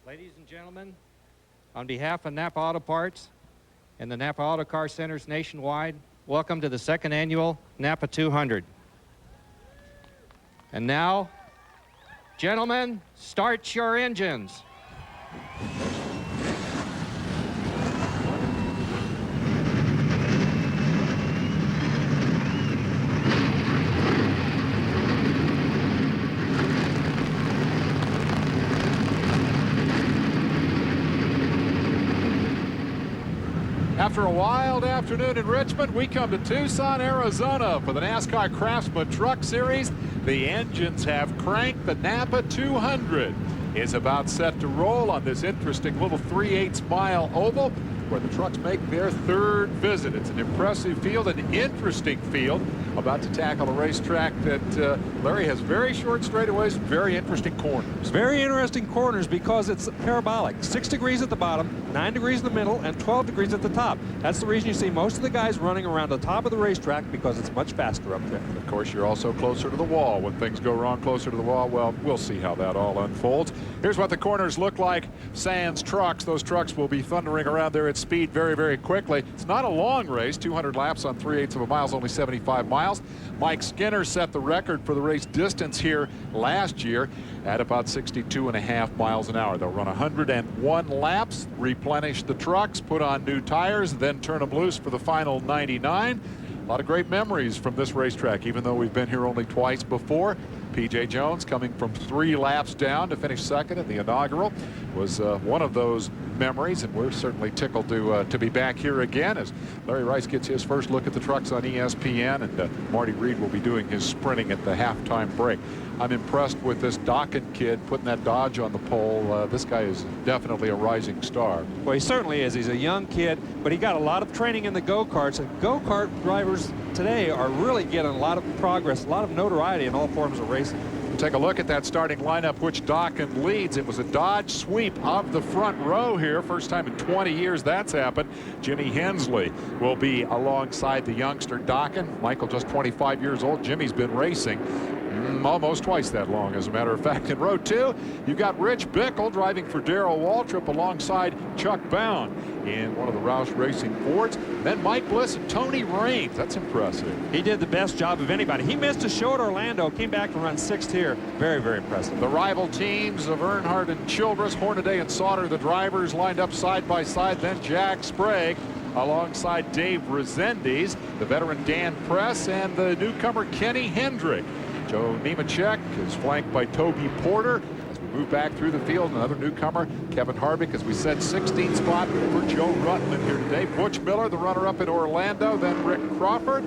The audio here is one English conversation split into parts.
Ladies and gentlemen, on behalf of Napa Auto Parts and the Napa Auto Car Centers nationwide, welcome to the second annual Napa 200. And now, gentlemen, start your engines. After a wild afternoon in Richmond, we come to Tucson, Arizona for the NASCAR Craftsman Truck Series. The engines have cranked. The Napa 200 is about set to roll on this interesting little 3/8 mile oval where the trucks make their third visit. It's an impressive field, an interesting field, about to tackle a racetrack that, Larry, has very short straightaways and very interesting corners. Very interesting corners because it's parabolic. 6 degrees at the bottom, 9 degrees in the middle, and 12 degrees at the top. That's the reason you see most of the guys running around the top of the racetrack, because it's much faster up there. Of course, you're also closer to the wall. When things go wrong closer to the wall, well, we'll see how that all unfolds. Here's what the corners look like. Sans trucks. Those trucks will be thundering around there at speed very, very quickly. It's not a long race. 200 laps on 3/8 of a mile is only 75 miles. Mike Skinner set the record for the race distance here last year at about 62.5 miles an hour. They'll run 101 laps, replenish the trucks, put on new tires, then turn them loose for the final 99. A lot of great memories from this racetrack, even though we've been here only twice before. P.J. Jones, coming from 3 laps down to finish second in the inaugural, was one of those memories, and we're certainly tickled to be back here again as Larry Rice gets his first look at the trucks on ESPN, and Marty Reed will be doing his sprinting at the halftime break. I'm impressed with this Dokken kid putting that Dodge on the pole. This guy is definitely a rising star. Well, he certainly is. He's a young kid, but he got a lot of training in the go-karts, and go-kart drivers today are really getting a lot of progress, a lot of notoriety in all forms of racing. Take a look at that starting lineup, which Dokken leads. It was a Dodge sweep of the front row here. First time in 20 years that's happened. Jimmy Hensley will be alongside the youngster Dokken. Michael, just 25 years old. Jimmy's been racing almost twice that long, as a matter of fact. In row 2, you've got Rich Bickle driving for Darrell Waltrip alongside Chuck Bound in one of the Roush Racing Fords. Then Mike Bliss and Tony Raines. That's impressive. He did the best job of anybody. He missed a show at Orlando, came back to run 6th here. Very, very impressive. The rival teams of Earnhardt and Childress, Hornaday and Sauter, the drivers lined up side by side. Then Jack Sprague alongside Dave Rezendes, the veteran Dan Press, and the newcomer Kenny Hendrick. Joe Nemechek is flanked by Toby Porter. As we move back through the field, another newcomer, Kevin Harvick, as we said, 16th spot for Joe Rutland here today. Butch Miller, the runner-up in Orlando, then Rick Crawford,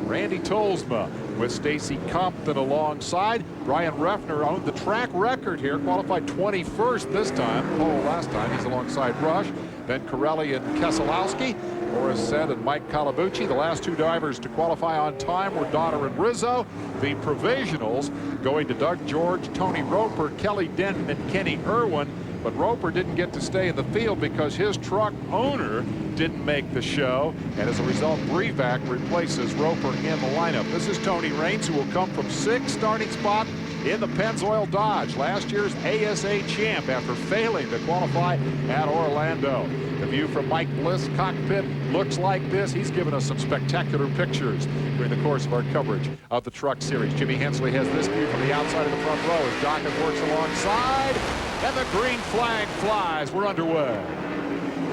Randy Tolsma with Stacy Compton alongside. Brian Reffner owned the track record here, qualified 21st this time. Pole last time. He's alongside Rush. Then Corelli and Keselowski. Boris said and Mike Calabucci, the last 2 drivers to qualify on time, were Donner and Rizzo. The provisionals going to Doug George, Tony Roper, Kelly Denton, and Kenny Irwin. But Roper didn't get to stay in the field because his truck owner didn't make the show, and as a result, Brevac replaces Roper in the lineup. This is Tony Raines, who will come from 6th starting spot in the Pennzoil Dodge, last year's ASA champ after failing to qualify at Orlando. The view from Mike Bliss' cockpit looks like this. He's given us some spectacular pictures during the course of our coverage of the Truck Series. Jimmy Hensley has this view from the outside of the front row as Dokken works alongside, and the green flag flies. We're underway.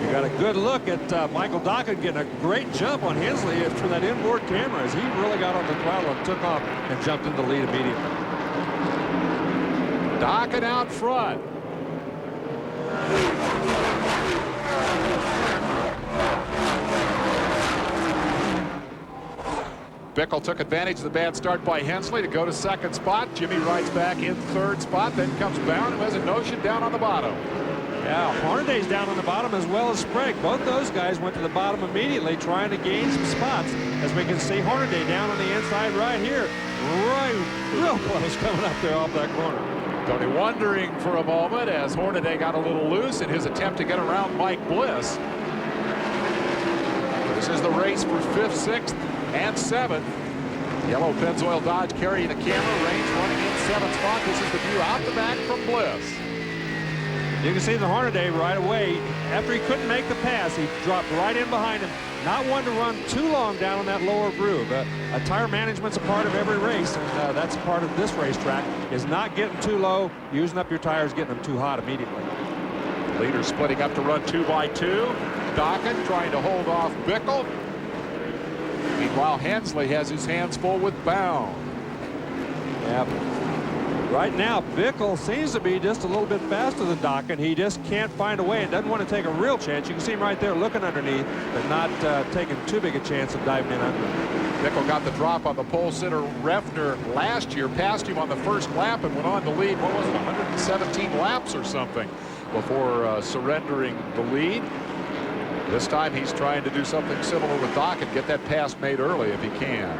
You got a good look at Michael Dokken getting a great jump on Hensley through that inboard camera as he really got on the throttle and took off and jumped into the lead immediately. Dokken out front. Bickle took advantage of the bad start by Hensley to go to 2nd spot. Jimmy rides back in 3rd spot, then comes Bound, who has a notion down on the bottom. Yeah, Hornaday's down on the bottom as well as Sprague. Both those guys went to the bottom immediately trying to gain some spots. As we can see, Hornaday down on the inside right here. Real close coming up there off that corner. Tony wondering for a moment as Hornaday got a little loose in his attempt to get around Mike Bliss. This is the race for 5th, 6th, and 7th. Yellow Pennzoil Dodge carrying the camera. Raines running in 7th spot. This is the view out the back from Bliss. You can see the Hornaday right away. After he couldn't make the pass, he dropped right in behind him. Not one to run too long down on that lower groove. Tire management's a part of every race, and that's a part of this racetrack, is not getting too low, using up your tires, getting them too hot immediately. Leader splitting up to run 2 by 2. Dokken trying to hold off Bickle. Meanwhile, Hensley has his hands full with Bound. Yeah. Right now, Bickle seems to be just a little bit faster than Dokken. He just can't find a way and doesn't want to take a real chance. You can see him right there looking underneath, but not taking too big a chance of diving in under. Bickle got the drop on the pole sitter Refner last year, passed him on the first lap and went on to lead, what was it, 117 laps or something before surrendering the lead. This time he's trying to do something similar with Dokken, get that pass made early if he can.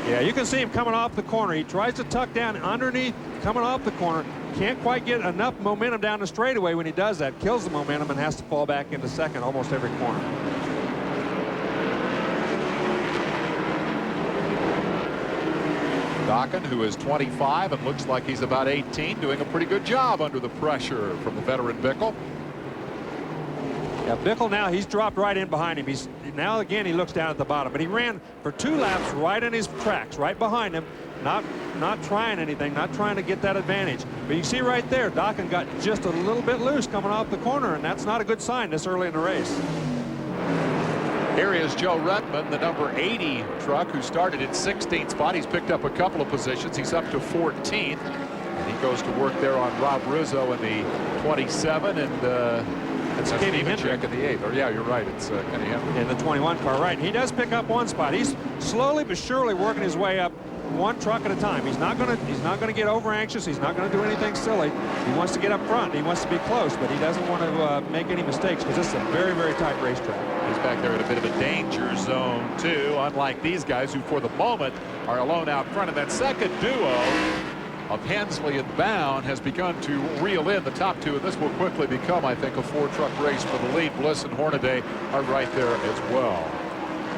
Yeah, you can see him coming off the corner. He tries to tuck down underneath, coming off the corner. Can't quite get enough momentum down the straightaway. When he does that, kills the momentum and has to fall back into second almost every corner. Dokken, who is 25 and looks like he's about 18, doing a pretty good job under the pressure from the veteran Bickle. Yeah, Bickle now, he's dropped right in behind him. He's now again he looks down at the bottom, but he ran for 2 laps right in his tracks, right behind him, not trying anything, not trying to get that advantage. But you see right there, Dokken got just a little bit loose coming off the corner, and that's not a good sign this early in the race. Here is Joe Ruttman, the number 80 truck, who started in 16th spot. He's picked up a couple of positions. He's up to 14th, and he goes to work there on Rob Rizzo in the 27, and it's Kenny Hendrick in the 8th. Or yeah, you're right. It's Kenny Hendrick in the 21 car. Right. And he does pick up one spot. He's slowly but surely working his way up one truck at a time. He's not going to get over anxious. He's not going to do anything silly. He wants to get up front. He wants to be close, but he doesn't want to make any mistakes because this is a very, very tight racetrack. He's back there in a bit of a danger zone too, unlike these guys who for the moment are alone out front. And that second duo of Hensley and Bound has begun to reel in the top 2, and this will quickly become, I think, a 4-truck race for the lead. Bliss and Hornaday are right there as well.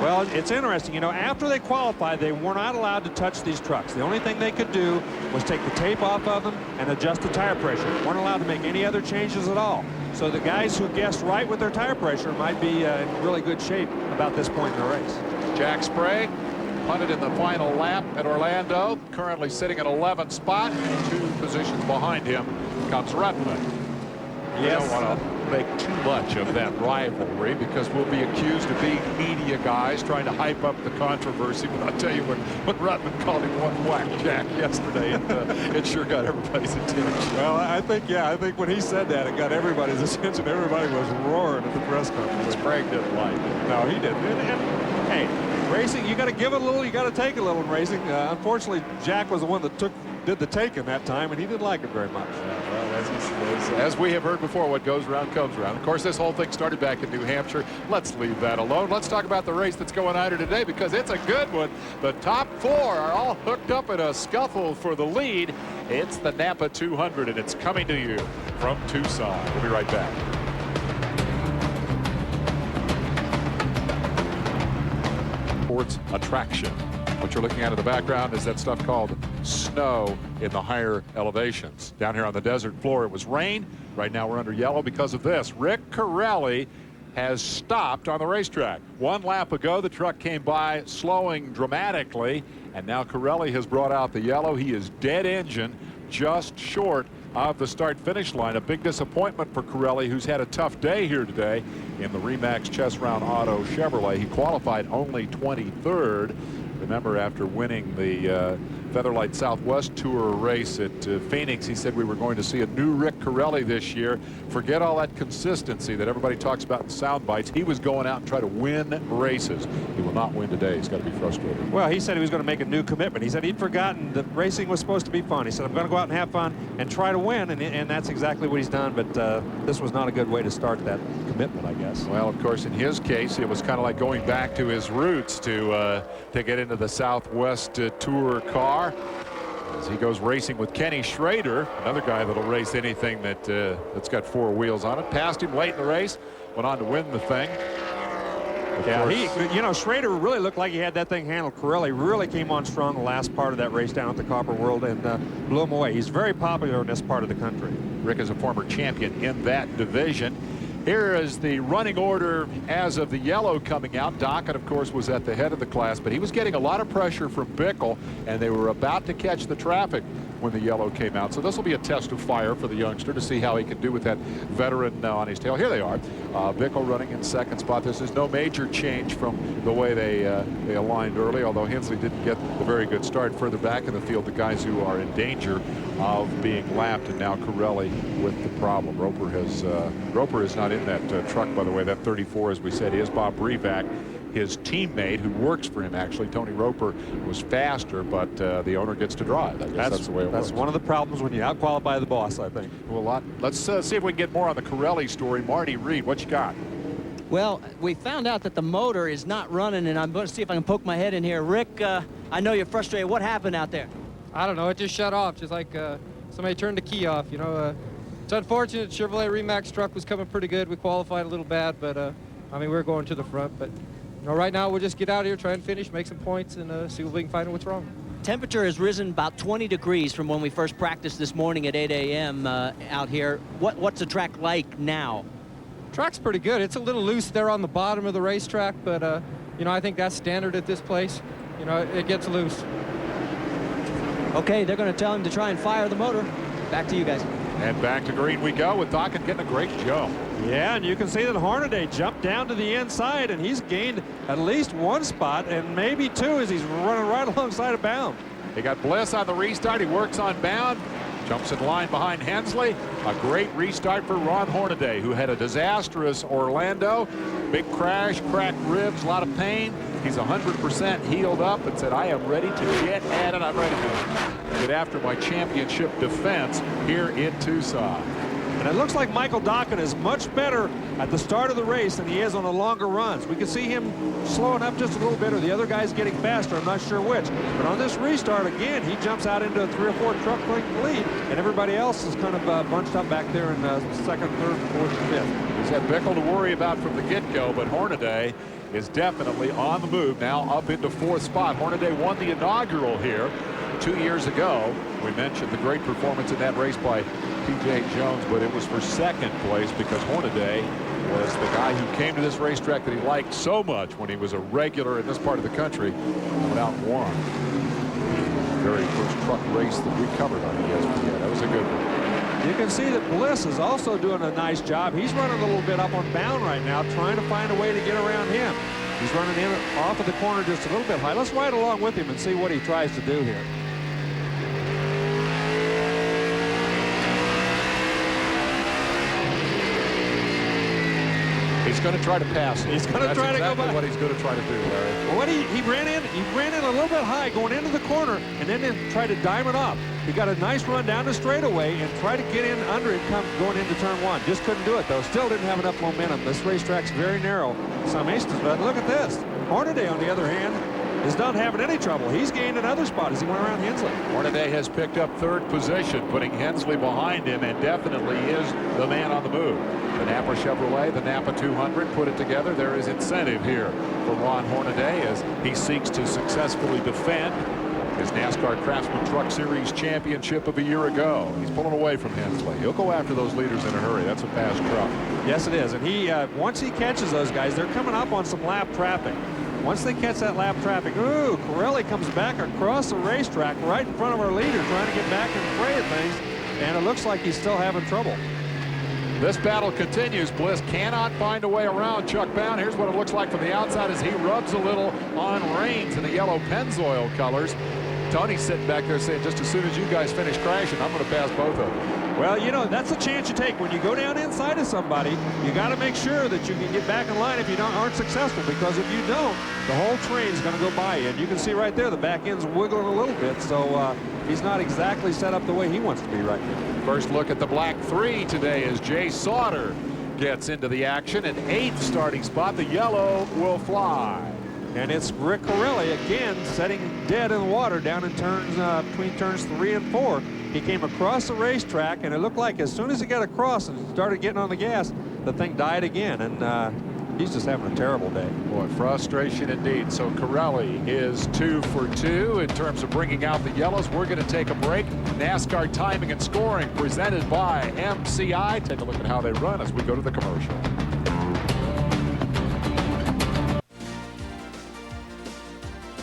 Well, it's interesting. You know, after they qualified, they were not allowed to touch these trucks. The only thing they could do was take the tape off of them and adjust the tire pressure. They weren't allowed to make any other changes at all. So the guys who guessed right with their tire pressure might be in really good shape about this point in the race. Jack Sprague punted in the final lap at Orlando, currently sitting at 11th spot. 2 positions behind him comes Ruttman. Yes. We don't want to make too much of that rivalry because we'll be accused of being media guys trying to hype up the controversy. But I'll tell you, when Ruttman called him one whack Jack yesterday, it sure got everybody's attention. Well, I think when he said that, it got everybody's attention. Everybody was roaring at the press conference. Sprague didn't like it. No, he didn't. And hey, racing, you got to give it a little, you got to take a little in racing. Unfortunately, Jack was the one that did the taking that time, and he didn't like it very much. Well, as we have heard before, what goes around comes around. Of course, this whole thing started back in New Hampshire. Let's leave that alone. Let's talk about the race that's going on here today because it's a good one. The top 4 are all hooked up in a scuffle for the lead. It's the Napa 200, and it's coming to you from Tucson. We'll be right back. Sports attraction. What you're looking at in the background is that stuff called snow in the higher elevations. Down here on the desert floor, it was rain. Right now we're under yellow because of this. Rick Corelli has stopped on the racetrack. 1 lap ago, the truck came by slowing dramatically, and now Corelli has brought out the yellow. He is dead engine, just short of the start-finish line. A big disappointment for Corelli, who's had a tough day here today in the Remax Chess Round Auto Chevrolet. He qualified only 23rd. Remember, after winning the Featherlight Southwest Tour race at Phoenix, he said we were going to see a new Rick Corelli this year. Forget all that consistency that everybody talks about in sound bites. He was going out and try to win races. He will not win today. He's got to be frustrated. Well, he said he was going to make a new commitment. He said he'd forgotten that racing was supposed to be fun. He said, I'm going to go out and have fun and try to win, and that's exactly what he's done. But this was not a good way to start that commitment, I guess. Well, of course, in his case, it was kind of like going back to his roots to get into the Southwest Tour car. As he goes racing with Kenny Schrader, another guy that'll race anything that's got 4 wheels on it. Passed him late in the race, went on to win the thing. Yeah, Schrader really looked like he had that thing handled. Corelli really came on strong the last part of that race down at the Copper World and blew him away. He's very popular in this part of the country. Rick is a former champion in that division. Here is the running order as of the yellow coming out. Dockett, of course, was at the head of the class, but he was getting a lot of pressure from Bickle, and they were about to catch the traffic when the yellow came out. So this will be a test of fire for the youngster to see how he can do with that veteran on his tail. Here they are. Bickle running in second spot. This is no major change from the way they aligned early, although Hensley didn't get the very good start. Further back in the field, the guys who are in danger of being lapped, and now Corelli with the problem. Roper is not in that truck, by the way. That 34, as we said, is Bob Brevac. His teammate, who works for him, actually, Tony Roper, was faster, but the owner gets to drive. I guess that's the way it works. That's one of the problems when you out-qualify the boss, I think. Well, let's see if we can get more on the Corelli story. Marty Reed, what you got? Well, we found out that the motor is not running, and I'm going to see if I can poke my head in here. Rick, I know you're frustrated. What happened out there? I don't know. It just shut off, just like somebody turned the key off. You know, it's unfortunate. Chevrolet Remax truck was coming pretty good. We qualified a little bad, but I mean, we're going to the front. But you know, right now we'll just get out here, try and finish, make some points, and see what we can find out what's wrong. Temperature has risen about 20 degrees from when we first practiced this morning at 8 a.m. Out here. What's the track like now? Track's pretty good. It's a little loose there on the bottom of the racetrack, but you know, I think that's standard at this place. You know, it gets loose. Okay, they're going to tell him to try and fire the motor. Back to you guys. And back to green we go with Dockett getting a great jump. Yeah, and you can see that Hornaday jumped down to the inside, and he's gained at least one spot and maybe two as he's running right alongside of Bound. He got Bliss on the restart. He works on Bound. Jumps in line behind Hensley. A great restart for Ron Hornaday, who had a disastrous Orlando. Big crash, cracked ribs, a lot of pain. He's 100% healed up and said, I am ready to get at it. I'm ready to get after my championship defense here in Tucson. And it looks like Michael Dockett is much better at the start of the race than he is on the longer runs. We can see him slowing up just a little bit, or the other guy's getting faster. I'm not sure which. But on this restart, again, he jumps out into a 3 or 4 truck length lead, and everybody else is kind of bunched up back there in second, third, fourth, and fifth. He's had Bickle to worry about from the get-go, but Hornaday is definitely on the move now, up into 4th spot. Hornaday won the inaugural here 2 years ago. We mentioned the great performance in that race by P.J. Jones, but it was for 2nd place because Hornaday was the guy who came to this racetrack that he liked so much when he was a regular in this part of the country and went out and won the very first truck race that we covered on ESPN. That was a good one. You can see that Bliss is also doing a nice job. He's running a little bit up on Bound right now, trying to find a way to get around him. He's running in off of the corner just a little bit high. Let's ride along with him and see what he tries to do here. He's going to try to pass him. He's going to try to go by. That's what he's going to try to do, Larry. Well, he ran in a little bit high going into the corner, and then tried to dime it off. He got a nice run down the straightaway and tried to get in under it going into turn 1. Just couldn't do it, though. Still didn't have enough momentum. This racetrack's very narrow in some instances, but look at this. Hornaday, on the other hand, is not having any trouble. He's gained another spot as he went around Hensley. Hornaday has picked up 3rd position, putting Hensley behind him, and definitely is the man on the move. The Napa Chevrolet, the Napa 200 put it together. There is incentive here for Ron Hornaday as he seeks to successfully defend his NASCAR Craftsman Truck Series championship of a year ago. He's pulling away from Hensley. He'll go after those leaders in a hurry. That's a fast truck. Yes, it is. And he once he catches those guys, they're coming up on some lap traffic. Once they catch that lap traffic, ooh, Corelli comes back across the racetrack right in front of our leader, trying to get back in the fray of things, and it looks like he's still having trouble. This battle continues. Bliss cannot find a way around Chuck Bound. Here's what it looks like from the outside as he rubs a little on reins in the yellow Pennzoil colors. Tony's sitting back there saying, just as soon as you guys finish crashing, I'm going to pass both of them. Well, you know, that's a chance you take. When you go down inside of somebody, you got to make sure that you can get back in line if you aren't successful, because if you don't, the whole train's going to go by you. And you can see right there the back end's wiggling a little bit, so he's not exactly set up the way he wants to be right now. First look at the black 3 today as Jay Sauter gets into the action. An 8th starting spot. The yellow will fly. And it's Rick Corelli again setting dead in the water down in turns between turns 3 and 4. He came across the racetrack, and it looked like as soon as he got across and started getting on the gas, the thing died again. And He's just having a terrible day. Boy, frustration indeed. So Corelli is 2 for 2 in terms of bringing out the yellows. We're going to take a break. NASCAR timing and scoring presented by MCI. Take a look at how they run as we go to the commercial.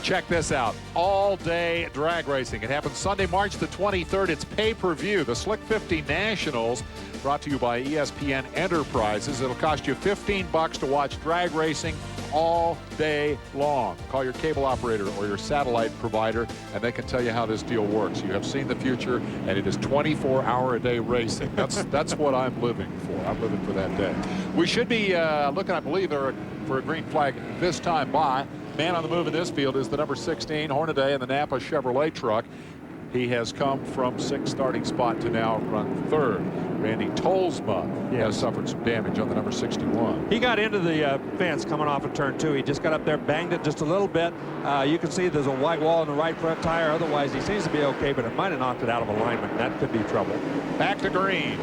Check this out. All-day drag racing. It happens Sunday, March the 23rd. It's pay-per-view. The Slick 50 Nationals, brought to you by ESPN Enterprises. It'll cost you $15 to watch drag racing all day long. Call your cable operator or your satellite provider, and they can tell you how this deal works. You have seen the future, and it is 24-hour-a-day racing. That's what I'm living for. I'm living for that day. We should be looking, I believe, for a green flag this time by. Man on the move in this field is the number 16 Hornaday in the Napa Chevrolet truck. He has come from 6th starting spot to now run 3rd. Randy Tolsma has suffered some damage on the number 61. He got into the fence coming off of turn 2. He just got up there, banged it just a little bit. You can see there's a white wall in the right front tire. Otherwise, he seems to be okay, but it might have knocked it out of alignment. That could be trouble. Back to green.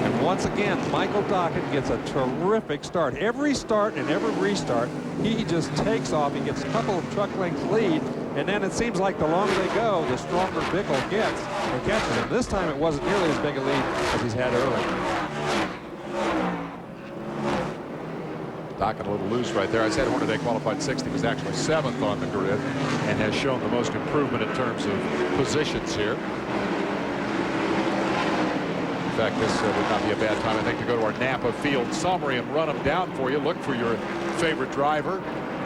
And once again, Michael Dockett gets a terrific start. Every start and every restart, he just takes off. He gets a couple of truck lengths lead, and then it seems like the longer they go, the stronger Bickle gets for catching him. This time it wasn't nearly as big a lead as he's had earlier. Dockett a little loose right there. I said Hornaday qualified 6th. He was actually 7th on the grid and has shown the most improvement in terms of positions here. In fact, this would not be a bad time, I think, to go to our Napa field summary and run them down for you. Look for your favorite driver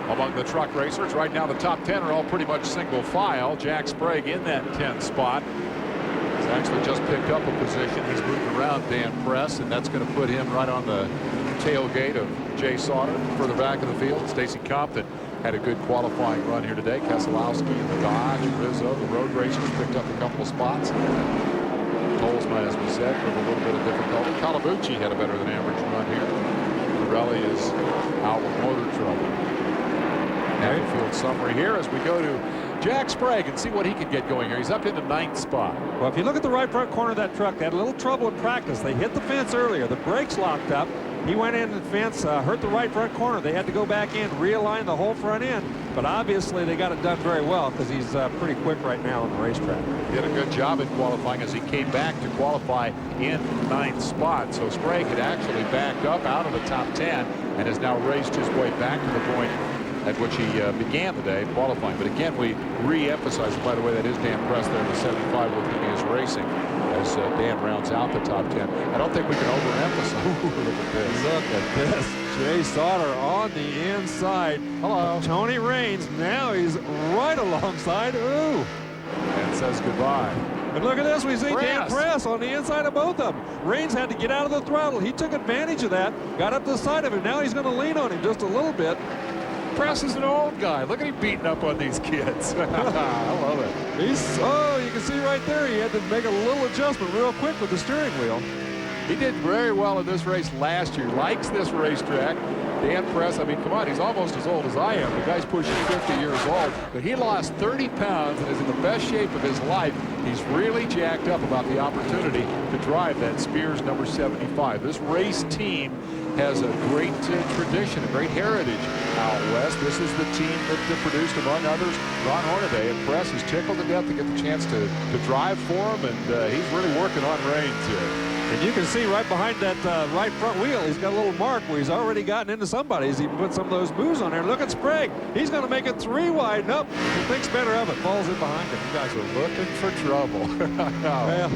among the truck racers. Right now, the top 10 are all pretty much single file. Jack Sprague in that 10th spot. He's actually just picked up a position. He's moved around Dan Press, and that's going to put him right on the tailgate of Jay Sauter, further back in the field. Stacy Compton had a good qualifying run here today. Keselowski and the Dodge, Rizzo, the road racers picked up a couple of spots. Tolsma, as we said, with a little bit of difficulty. Calabucci had a better than average run here. Pirelli is out with motor trouble. Napa field summary here as we go to Jack Sprague and see what he can get going here. He's up into 9th spot. Well, if you look at the right front corner of that truck, they had a little trouble in practice. They hit the fence earlier. The brakes locked up. He went in the fence, hurt the right front corner. They had to go back in, realign the whole front end. But obviously they got it done very well because he's pretty quick right now on the racetrack. He did a good job in qualifying as he came back to qualify in 9th spot. So Sprague had actually backed up out of the top 10 and has now raced his way back to the point at which he began the day qualifying. But again, we re-emphasize, by the way, that is Dan Press there in the 75 with whom he is racing as Dan rounds out the top 10. I don't think we can overemphasize. Look at this. Look at this. Jay Sauter on the inside. Hello. Tony Raines, now he's right alongside. Ooh. And says goodbye. And look at this, we see Dan Press on the inside of both of them. Raines had to get out of the throttle. He took advantage of that, got up to the side of him. Now he's going to lean on him just a little bit. Press is an old guy. Look at him beating up on these kids. I love it. You can see right there, he had to make a little adjustment real quick with the steering wheel. He did very well in this race last year. Likes this racetrack. Dan Press, I mean, come on, he's almost as old as I am. The guy's pushing 50 years old, but he lost 30 pounds and is in the best shape of his life. He's really jacked up about the opportunity to drive that Spears number 75. This race team has a great tradition, a great heritage out west. This is the team that produced, among others, Ron Hornaday. And Press is tickled to death to get the chance to drive for him, and he's really working on Raines here. And you can see right behind that right front wheel, he's got a little mark where he's already gotten into somebody. He's even put some of those moves on there. Look at Sprague. He's going to make it 3 wide. Nope. He thinks better of it. Falls in behind him. You guys are looking for trouble. Well,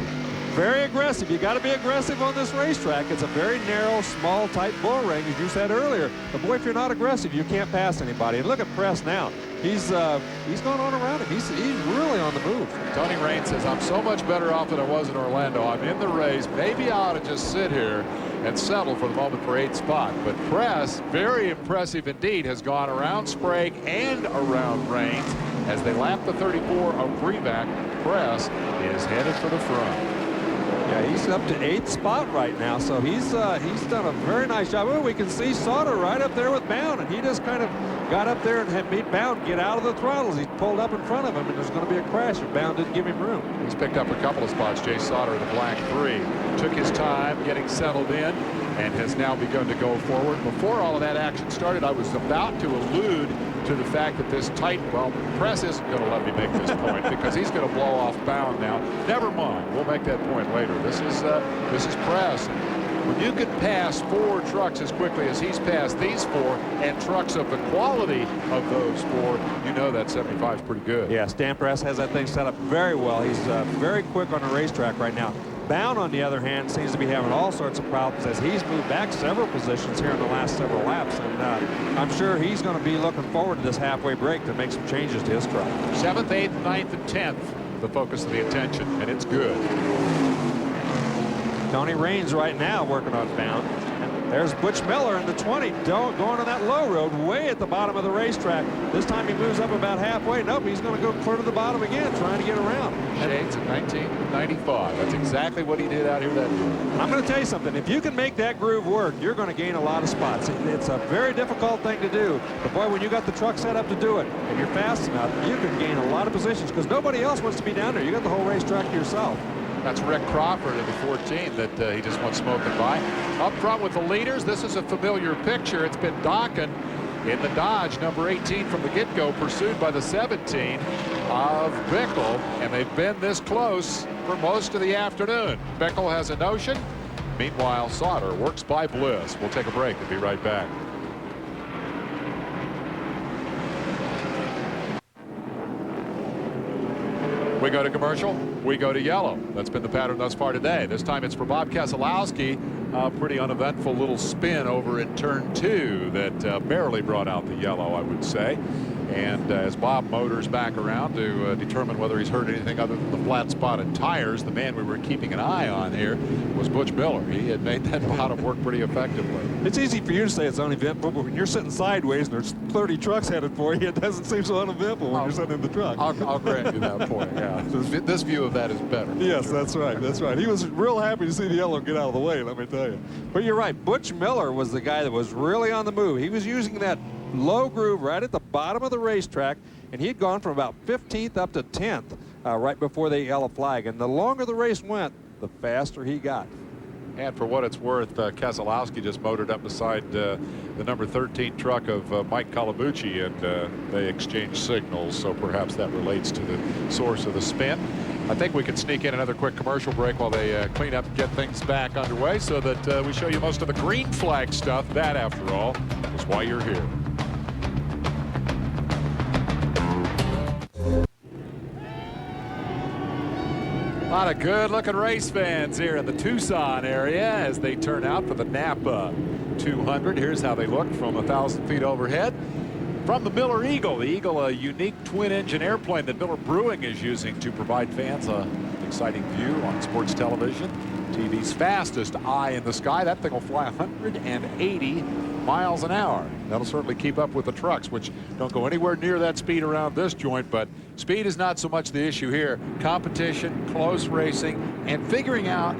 very aggressive. You got to be aggressive on this racetrack. It's a very narrow, small, tight bull ring, as you said earlier. But boy, if you're not aggressive, you can't pass anybody. And look at Press now. He's going on around him. He's really on the move. Tony Raines says, I'm so much better off than I was in Orlando. I'm in the race. Maybe I ought to just sit here and settle for the moment for 8th spot. But Press, very impressive indeed, has gone around Sprague and around Raines. As they lap the 34 of Breback, Press is headed for the front. Yeah, he's up to 8th spot right now, so he's done a very nice job. Oh, we can see Sauter right up there with Bound, and he just kind of got up there and had made Bound get out of the throttles. He pulled up in front of him, and there's going to be a crash if Bound didn't give him room. He's picked up a couple of spots. Jay Sauter, the black 3, took his time getting settled in. and has now begun to go forward. Before all of that action started, I was about to allude to the fact that this tight, well, Press isn't going to let me make this point because he's going to blow off bound now. Never mind. We'll make that point later. This is Press. When you can pass 4 trucks as quickly as he's passed these 4 and trucks of the quality of those 4, you know that 75 is pretty good. Yeah, Stan Press has that thing set up very well. He's very quick on the racetrack right now. Bound, on the other hand, seems to be having all sorts of problems as he's moved back several positions here in the last several laps. And I'm sure he's going to be looking forward to this halfway break to make some changes to his truck. 7th, 8th, 9th, and 10th, the focus of the attention, and it's good. Tony Raines right now working on Bound. And there's Butch Miller in the 20, going on that low road way at the bottom of the racetrack. This time he moves up about halfway. Nope, he's going to go clear to the bottom again, trying to get around. Shades in 1995. That's exactly what he did out here that year. I'm going to tell you something. If you can make that groove work, you're going to gain a lot of spots. It's a very difficult thing to do. But boy, when you got the truck set up to do it, if you're fast enough, you can gain a lot of positions because nobody else wants to be down there. You got the whole racetrack to yourself. That's Rick Crawford in the 14 that he just went smoking by. Up front with the leaders, this is a familiar picture. It's been Dokken in the Dodge, number 18 from the get-go, pursued by the 17 of Bickle, and they've been this close for most of the afternoon. Bickle has a notion. Meanwhile, Sauter works by Bliss. We'll take a break and be right back. We go to commercial, we go to yellow. That's been the pattern thus far today. This time it's for Bob Keselowski. A pretty uneventful little spin over in turn 2 that barely brought out the yellow, I would say. And as Bob motors back around to determine whether he's heard anything other than the flat spotted tires, the man we were keeping an eye on here was Butch Miller. He had made that bottom work pretty effectively. It's easy for you to say it's uneventful, but when you're sitting sideways and there's 30 trucks headed for you, it doesn't seem so uneventful when you're sitting in the truck. I'll grant you that point, yeah. This view of that is better. Yes, that's right. That's right. He was real happy to see the yellow get out of the way, let me tell you. But you're right. Butch Miller was the guy that was really on the move. He was using that low groove right at the bottom of the racetrack, and he'd gone from about 15th up to 10th right before the yellow flag. And the longer the race went, the faster he got. And for what it's worth, Keselowski just motored up beside the number 13 truck of Mike Calabucci, and they exchanged signals, so perhaps that relates to the source of the spin. I think we can sneak in another quick commercial break while they clean up and get things back underway so that we show you most of the green flag stuff. That, after all, is why you're here. A lot of good-looking race fans here in the Tucson area as they turn out for the Napa 200. Here's how they look from 1,000 feet overhead. From the Miller Eagle. The Eagle, a unique twin-engine airplane that Miller Brewing is using to provide fans an exciting view on sports television. TV's fastest eye in the sky. That thing will fly 180 miles an hour. That'll certainly keep up with the trucks, which don't go anywhere near that speed around this joint, but speed is not so much the issue here. Competition, close racing, and figuring out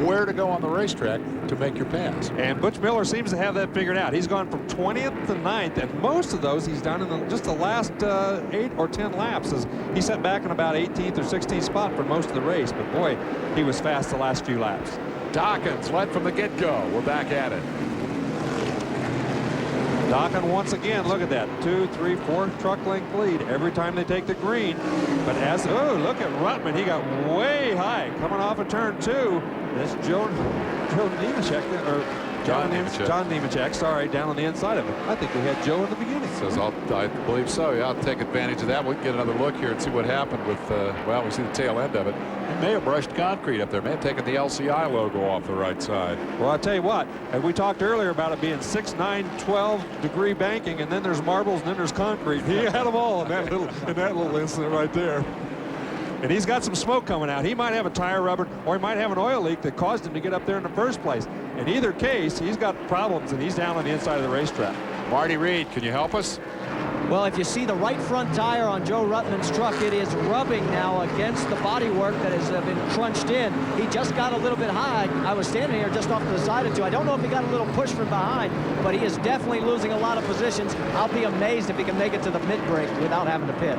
where to go on the racetrack to make your pass. And Butch Miller seems to have that figured out. He's gone from 20th to 9th, and most of those he's done in just the last 8 or 10 laps. As he set back in about 18th or 16th spot for most of the race, but boy, he was fast the last few laps. Dawkins led from the get-go. We're back at it. Dokken once again, look at that, 2, 3, 4 truck length lead every time they take the green. But oh, look at Ruttman, he got way high coming off of turn 2. This Joe Nemechek, or John Nemechek, sorry, down on the inside of it. I think we had Joe in the beginning. Says, I believe so. Yeah, I'll take advantage of that. We can get another look here and see what happened with, well, we see the tail end of it. It may have brushed concrete up there. May have taken the LCI logo off the right side. Well, I'll tell you what, and we talked earlier about it being 6, 9, 12 degree banking, and then there's marbles, and then there's concrete. He had them all in that little incident right there. And he's got some smoke coming out. He might have a tire rubber, or he might have an oil leak that caused him to get up there in the first place. In either case, he's got problems, and he's down on the inside of the racetrack. Marty Reed, can you help us? Well, if you see the right front tire on Joe Ruttman's truck, it is rubbing now against the bodywork that has been crunched in. He just got a little bit high. I was standing here just off to the side of 2. I don't know if he got a little push from behind, but he is definitely losing a lot of positions. I'll be amazed if he can make it to the mid-break without having to pit.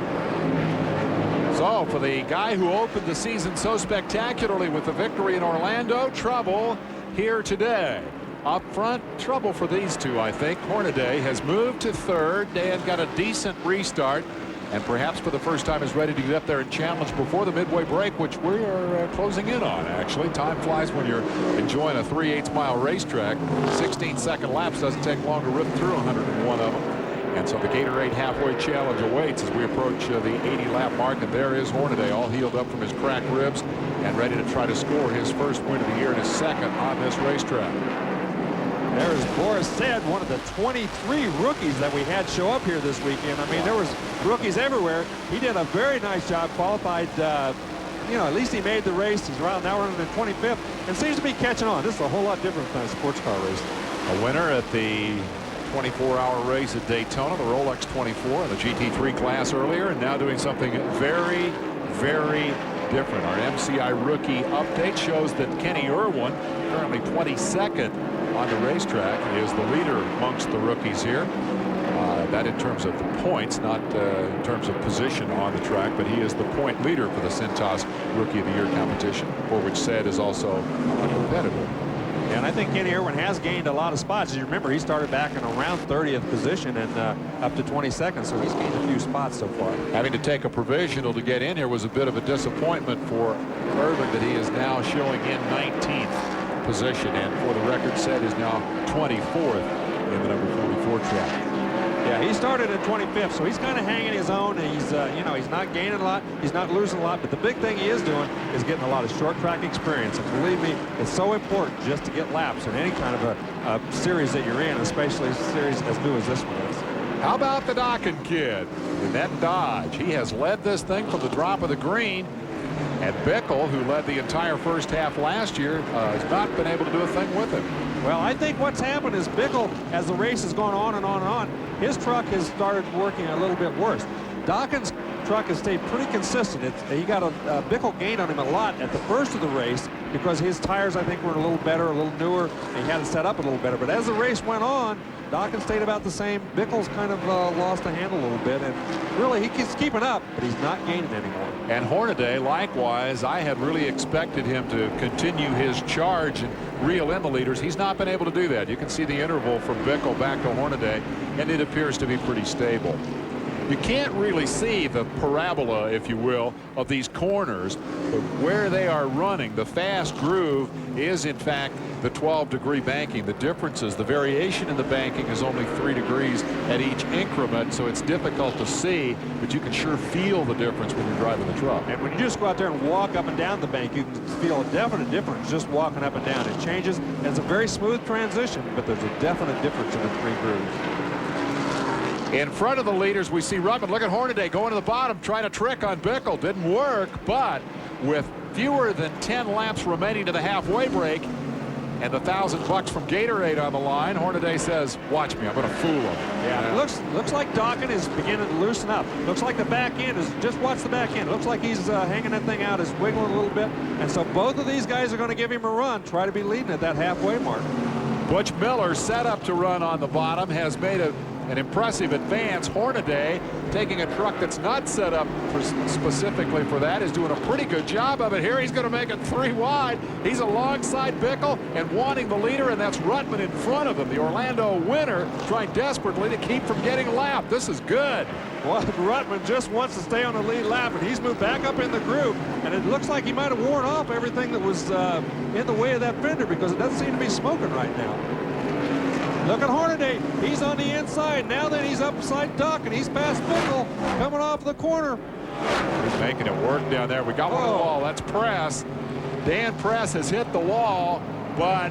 So, for the guy who opened the season so spectacularly with the victory in Orlando, trouble here today. Up front, trouble for these two, I think. Hornaday has moved to third. Dan got a decent restart, and perhaps for the first time is ready to get up there and challenge before the midway break, which we are closing in on, actually. Time flies when you're enjoying a 3/8 mile racetrack. 16-second laps doesn't take long to rip through 101 of them. And so the Gatorade halfway challenge awaits as we approach the 80-lap mark. And there is Hornaday, all healed up from his cracked ribs and ready to try to score his first win of the year and his second on this racetrack. There's Boris said, one of the 23 rookies that we had show up here this weekend. I mean, there was rookies everywhere. He did a very nice job, qualified, you know, at least he made the race. He's around now running in 25th and seems to be catching on. This is a whole lot different than a sports car race. A winner at the 24-hour race at Daytona, the Rolex 24 in the GT3 class earlier, and now doing something very, very different. Our MCI rookie update shows that Kenny Irwin, currently 22nd on the racetrack, is the leader amongst the rookies here. That in terms of the points, not in terms of position on the track, but he is the point leader for the Cintas Rookie of the Year competition, for which Said is also a competitor. And I think Kenny Irwin has gained a lot of spots. As you remember, he started back in around 30th position and up to 22nd, so he's gained a few spots so far. Having to take a provisional to get in here was a bit of a disappointment for Irvin, that he is now showing in 19th position, and for the record, Said is now 24th in the number 44 track. Yeah, he started at 25th, so he's kind of hanging his own. He's, you know, he's not gaining a lot, he's not losing a lot, but the big thing he is doing is getting a lot of short track experience. And believe me, it's so important just to get laps in any kind of a series that you're in, especially a series as new as this one is. How about the Dockin kid in that Dodge? He has led this thing from the drop of the green. And Bickle, who led the entire first half last year, has not been able to do a thing with him. Well, I think what's happened is Bickle, as the race has gone on and on and on, his truck has started working a little bit worse. Dawkins' truck has stayed pretty consistent. He got a Bickle gained on him a lot at the first of the race because his tires, I think, were a little better, a little newer, and he had it set up a little better. But as the race went on, Dawkins stayed about the same. Bickle's kind of lost the handle a little bit, and really he keeps keeping up, but he's not gaining anymore. And Hornaday, likewise, I had really expected him to continue his charge and reel in the leaders. He's not been able to do that. You can see the interval from Bickle back to Hornaday, and it appears to be pretty stable. You can't really see the parabola, if you will, of these corners, but where they are running, the fast groove is, in fact, the 12-degree banking. The differences, the variation in the banking is only 3 degrees at each increment, so it's difficult to see, but you can sure feel the difference when you're driving the truck. And when you just go out there and walk up and down the bank, you can feel a definite difference just walking up and down. It changes. It's a very smooth transition, but there's a definite difference in the 3 grooves. In front of the leaders, we see Rutman. Look at Hornaday going to the bottom, trying to trick on Bickle. Didn't work, but with fewer than 10 laps remaining to the halfway break and the $1,000 from Gatorade on the line, Hornaday says, watch me, I'm going to fool him. Yeah, it looks like Dawkins is beginning to loosen up. Looks like the back end is, just watch the back end. Looks like he's hanging that thing out, is wiggling a little bit. And so both of these guys are going to give him a run, try to be leading at that halfway mark. Butch Miller, set up to run on the bottom, has made an impressive advance. Hornaday, taking a truck that's not set up specifically for that, is doing a pretty good job of it here. He's going to make it 3 wide. He's alongside Bickle and wanting the leader, and that's Rutman in front of him. The Orlando winner trying desperately to keep from getting lapped. This is good. Well, Rutman just wants to stay on the lead lap, and he's moved back up in the groove, and it looks like he might have worn off everything that was in the way of that fender, because it doesn't seem to be smoking right now. Look at Hornaday. He's on the inside. Now then he's upside duck, and he's past Bickle, coming off the corner. He's making it work down there. We got one on the wall. That's Press. Dan Press has hit the wall, but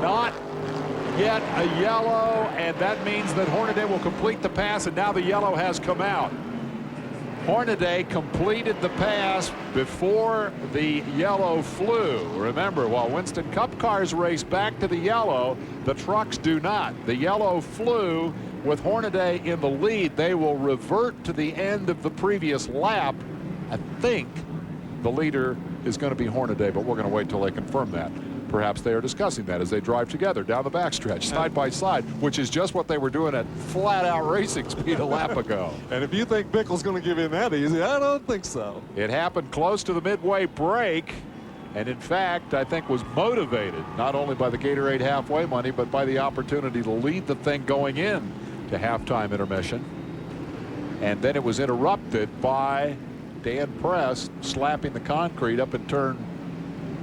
not yet a yellow, and that means that Hornaday will complete the pass, and now the yellow has come out. Hornaday completed the pass before the yellow flew. Remember, while Winston Cup cars race back to the yellow, the trucks do not. The yellow flew with Hornaday in the lead. They will revert to the end of the previous lap. I think the leader is going to be Hornaday, but we're going to wait till they confirm that. Perhaps they are discussing that as they drive together down the backstretch, side by side, which is just what they were doing at flat-out racing speed a lap ago. And if you think Bickle's going to give in that easy, I don't think so. It happened close to the midway break, and in fact, I think was motivated not only by the Gatorade halfway money, but by the opportunity to lead the thing going in to halftime intermission. And then it was interrupted by Dan Press slapping the concrete up in turn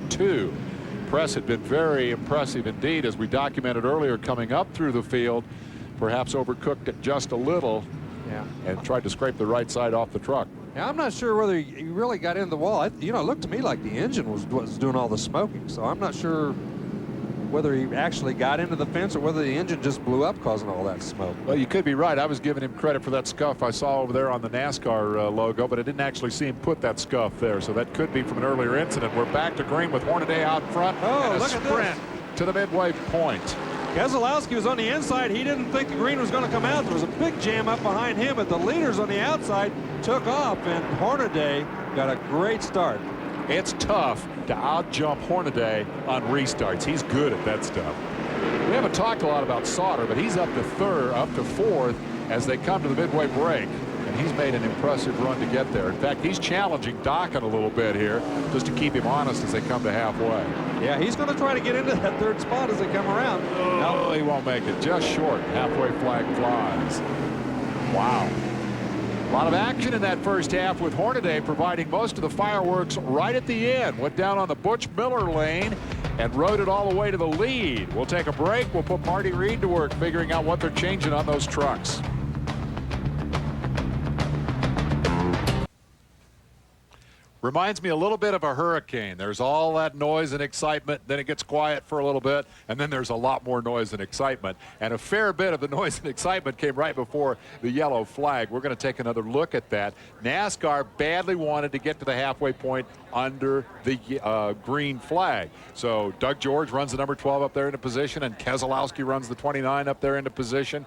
2. Press had been very impressive indeed, as we documented earlier, coming up through the field, perhaps overcooked it just a little, and tried to scrape the right side off the truck. Yeah, I'm not sure whether he really got into the wall. You know, it looked to me like the engine was doing all the smoking, so I'm not sure whether he actually got into the fence or whether the engine just blew up causing all that smoke. Well, you could be right. I was giving him credit for that scuff I saw over there on the NASCAR logo, but I didn't actually see him put that scuff there, so that could be from an earlier incident. We're back to green with Hornaday out front, and a look at sprint to the midway point. Keselowski was on the inside. He didn't think the green was going to come out. There was a big jam up behind him, but the leaders on the outside took off, and Hornaday got a great start. It's tough to out-jump Hornaday on restarts. He's good at that stuff. We haven't talked a lot about Sauter, but he's up to fourth as they come to the midway break. And he's made an impressive run to get there. In fact, he's challenging Dokken a little bit here just to keep him honest as they come to halfway. Yeah, he's going to try to get into that third spot as they come around. No, he won't make it. Just short. Halfway flag flies. Wow. A lot of action in that first half with Hornaday providing most of the fireworks right at the end. Went down on the Butch Miller lane and rode it all the way to the lead. We'll take a break. We'll put Marty Reed to work figuring out what they're changing on those trucks. Reminds me a little bit of a hurricane. There's all that noise and excitement, then it gets quiet for a little bit, and then there's a lot more noise and excitement. And a fair bit of the noise and excitement came right before the yellow flag. We're going to take another look at that. NASCAR badly wanted to get to the halfway point under the green flag. So Doug George runs the number 12 up there into position, and Keselowski runs the 29 up there into position.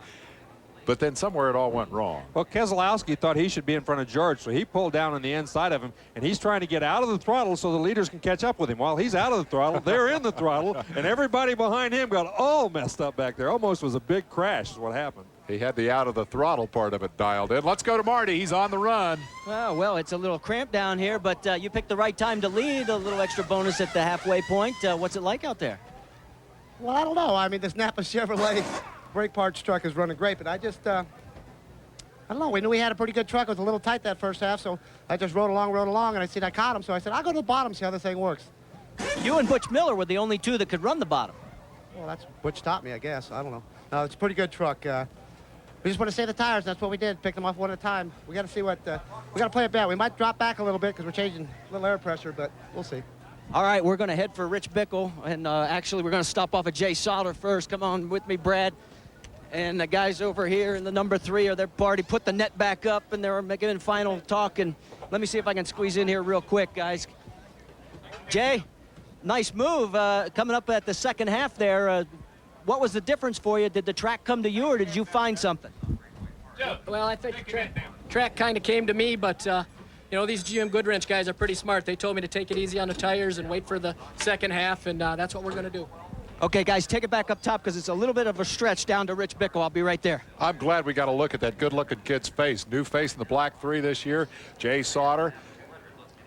But then somewhere it all went wrong. Well, Keselowski thought he should be in front of George, so he pulled down on the inside of him, and he's trying to get out of the throttle so the leaders can catch up with him. While he's out of the throttle, they're in the throttle, and everybody behind him got all messed up back there. Almost was a big crash is what happened. He had the out of the throttle part of it dialed in. Let's go to Marty. He's on the run. Well, it's a little cramped down here, but you picked the right time to lead. A little extra bonus at the halfway point. What's it like out there? Well, I don't know. I mean, this Napa Chevrolet brake parts truck is running great, but I don't know. We knew we had a pretty good truck. It was a little tight that first half, so I just rode along, and I seen I caught him, so I said, I'll go to the bottom, see how this thing works. You and Butch Miller were the only two that could run the bottom. Well, that's Butch taught me, I guess. I don't know. No, it's a pretty good truck. We just want to save the tires. That's what we did. Pick them off one at a time. We got to see what, we got to play it back. We might drop back a little bit because we're changing a little air pressure, but we'll see. All right, we're going to head for Rich Bickle, and actually we're going to stop off at Jay Sauter first. Come on with me, Brad. And the guys over here in the number 3 are their party. Put the net back up, and they're making final talk. And let me see if I can squeeze in here real quick, guys. Jay, nice move coming up at the second half there. What was the difference for you? Did the track come to you, or did you find something? Well, I think the track kind of came to me, but you know, these GM Goodwrench guys are pretty smart. They told me to take it easy on the tires and wait for the second half, and that's what we're going to do. Okay, guys, take it back up top because it's a little bit of a stretch down to Rich Bickle. I'll be right there. I'm glad we got a look at that good-looking kid's face. New face in the black 3 this year, Jay Sauter.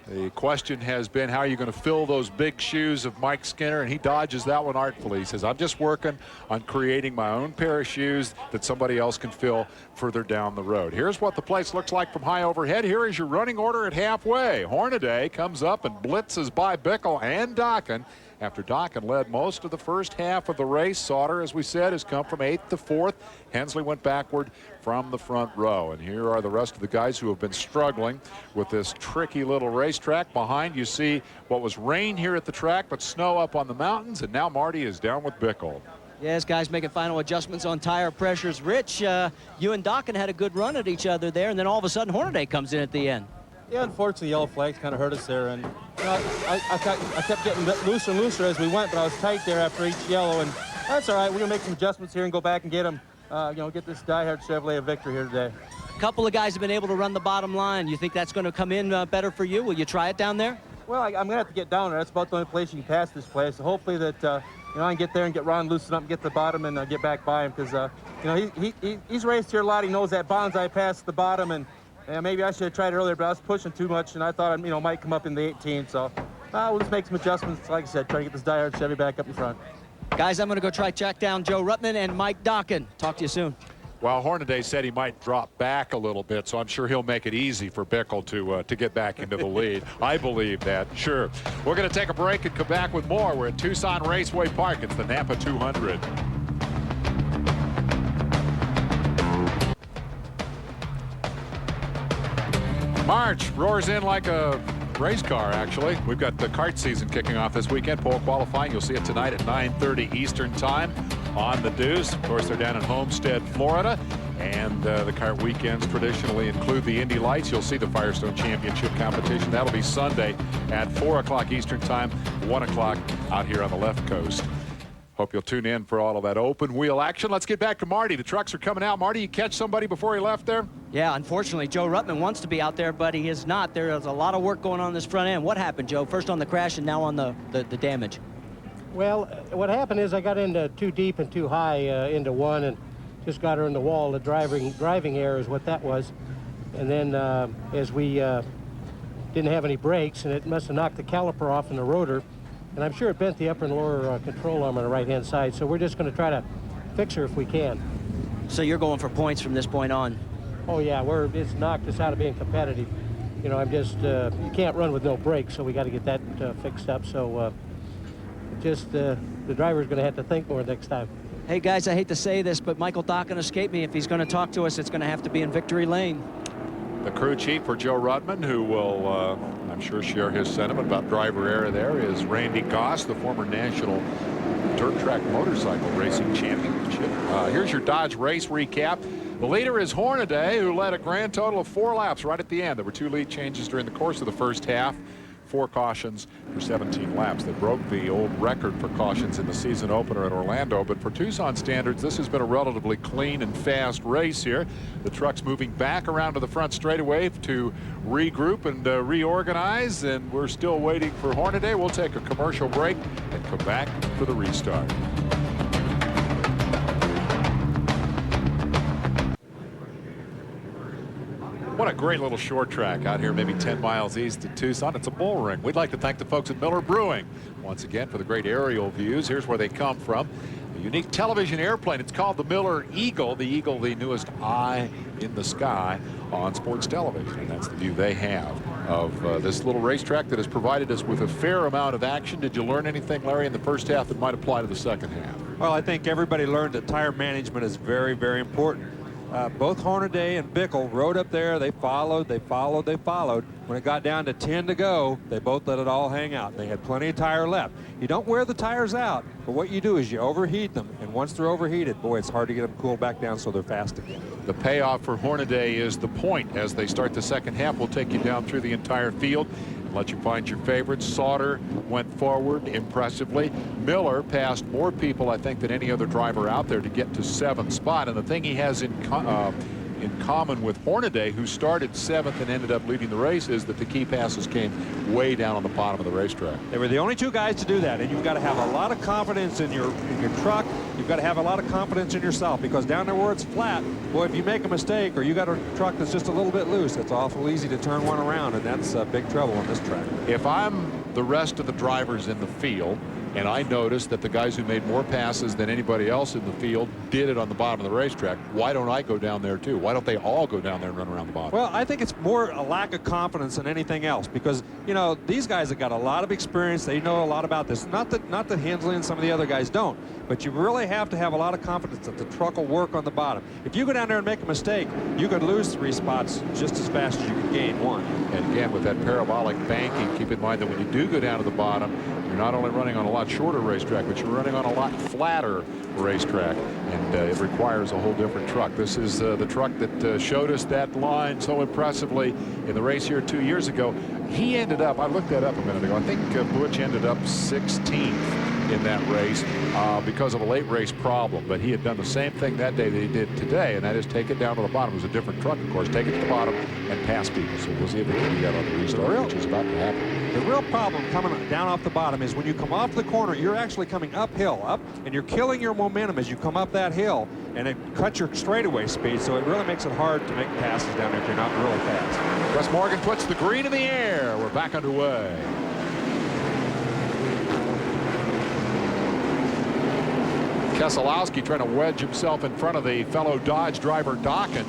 The question has been, how are you going to fill those big shoes of Mike Skinner? And he dodges that one artfully. He says, I'm just working on creating my own pair of shoes that somebody else can fill further down the road. Here's what the place looks like from high overhead. Here is your running order at halfway. Hornaday comes up and blitzes by Bickle and Dokken. After Dokken led most of the first half of the race, Sauter, as we said, has come from 8th to 4th. Hensley went backward from the front row. And here are the rest of the guys who have been struggling with this tricky little racetrack. Behind you see what was rain here at the track, but snow up on the mountains. And now Marty is down with Bickle. Yes, guys making final adjustments on tire pressures. Rich, you and Dokken had a good run at each other there, and then all of a sudden Hornaday comes in at the end. Yeah, unfortunately, yellow flags kind of hurt us there, and you know, I kept getting looser and looser as we went, but I was tight there after each yellow, and that's all right. We're gonna make some adjustments here and go back and get them, you know, get this diehard Chevrolet a victory here today. A couple of guys have been able to run the bottom line. You think that's going to come in better for you? Will you try it down there? Well, I'm gonna have to get down there. That's about the only place you can pass this place. So hopefully that you know, I can get there and get Ron loosened up and get to the bottom and get back by him, because you know, he's raced here a lot. He knows that bonsai pass at the bottom, and maybe I should have tried it earlier, but I was pushing too much, and I thought, you know, might come up in the 18. So We'll just make some adjustments. Like I said, try to get this diehard Chevy back up in front. Guys, I'm going to go track down Joe Rutman and Mike Dokken. Talk to you soon. Well, Hornaday said he might drop back a little bit, so I'm sure he'll make it easy for Bickle to get back into the lead. I believe that, sure. We're going to take a break and come back with more. We're at Tucson Raceway Park. It's the Napa 200. March roars in like a race car, actually. We've got the kart season kicking off this weekend. Pole qualifying. You'll see it tonight at 9:30 Eastern Time on the Deuce. Of course, they're down in Homestead, Florida. And the kart weekends traditionally include the Indy Lights. You'll see the Firestone Championship competition. That'll be Sunday at 4 o'clock Eastern Time, 1 o'clock out here on the left coast. Hope you'll tune in for all of that open wheel action. Let's get back to Marty. The trucks are coming out. Marty, you catch somebody before he left there? Yeah, unfortunately, Joe Rutman wants to be out there, but he is not. There is a lot of work going on this front end. What happened, Joe? First on the crash and now on the damage. Well, what happened is I got into too deep and too high into one and just got her in the wall. The driving error is what that was. And then as we didn't have any brakes, and it must have knocked the caliper off in the rotor, and I'm sure it bent the upper and lower control arm on the right-hand side. So we're just going to try to fix her if we can. So you're going for points from this point on? Oh yeah, it's knocked us out of being competitive. You know, I'm just you can't run with no brakes, so we got to get that fixed up. So the driver's going to have to think more next time. Hey guys, I hate to say this, but Michael Dokken escaped me. If he's going to talk to us, it's going to have to be in victory lane. The crew chief for Joe Rutman, who will, I'm sure, share his sentiment about driver error there, is Randy Goss, the former national dirt track motorcycle racing championship. Here's your Dodge race recap. The leader is Hornaday, who led a grand total of 4 laps right at the end. There were 2 lead changes during the course of the first half. 4 cautions for 17 laps. They broke the old record for cautions in the season opener at Orlando, but for Tucson standards, this has been a relatively clean and fast race here. The truck's moving back around to the front straightaway to regroup and reorganize, and we're still waiting for Hornaday. We'll take a commercial break and come back for the restart. What a great little short track out here, maybe 10 miles east of Tucson. It's a bull ring. We'd like to thank the folks at Miller Brewing once again for the great aerial views. Here's where they come from. A unique television airplane. It's called the Miller Eagle. The Eagle, the newest eye in the sky on sports television. And that's the view they have of this little racetrack that has provided us with a fair amount of action. Did you learn anything, Larry, in the first half that might apply to the second half? Well, I think everybody learned that tire management is very, very important. Both Hornaday and Bickle rode up there. They followed. When it got down to 10 to go, they both let it all hang out. They had plenty of tire left. You don't wear the tires out, but what you do is you overheat them. And once they're overheated, boy, it's hard to get them cooled back down so they're fast again. The payoff for Hornaday is the point. As they start the second half, we'll take you down through the entire field and let you find your favorites. Sauter went forward impressively. Miller passed more people, I think, than any other driver out there to get to 7th spot. And the thing he has in common with Hornaday, who started 7th and ended up leading the race, is that the key passes came way down on the bottom of the racetrack. They were the only 2 guys to do that, and you've got to have a lot of confidence in your truck. You've got to have a lot of confidence in yourself, because down there where it's flat, boy, if you make a mistake or you got a truck that's just a little bit loose, it's awful easy to turn one around, and that's big trouble on this track. If I'm the rest of the drivers in the field, and I noticed that the guys who made more passes than anybody else in the field did it on the bottom of the racetrack, why don't I go down there too? Why don't they all go down there and run around the bottom? Well, I think it's more a lack of confidence than anything else, because, you know, these guys have got a lot of experience. They know a lot about this. Not that Hensley and some of the other guys don't, but you really have to have a lot of confidence that the truck will work on the bottom. If you go down there and make a mistake, you could lose 3 spots just as fast as you could gain 1. And again, with that parabolic banking, keep in mind that when you do go down to the bottom, you're not only running on a lot shorter racetrack, but you're running on a lot flatter racetrack, and it requires a whole different truck. This is the truck that showed us that line so impressively in the race here 2 years ago. He ended up, I looked that up a minute ago, I think Butch ended up 16th in that race because of a late race problem, but he had done the same thing that day that he did today, and that is take it down to the bottom. It was a different truck, of course. Take it to the bottom and pass people. So we'll see if we can do that on the restart, which is about to happen. The real problem coming down off the bottom is when you come off the corner, you're actually coming uphill, and you're killing your momentum as you come up that hill, and it cuts your straightaway speed, so it really makes it hard to make passes down there if you're not really fast. Wes Morgan puts the green in the air. We're back underway. Keselowski trying to wedge himself in front of the fellow Dodge driver Dokken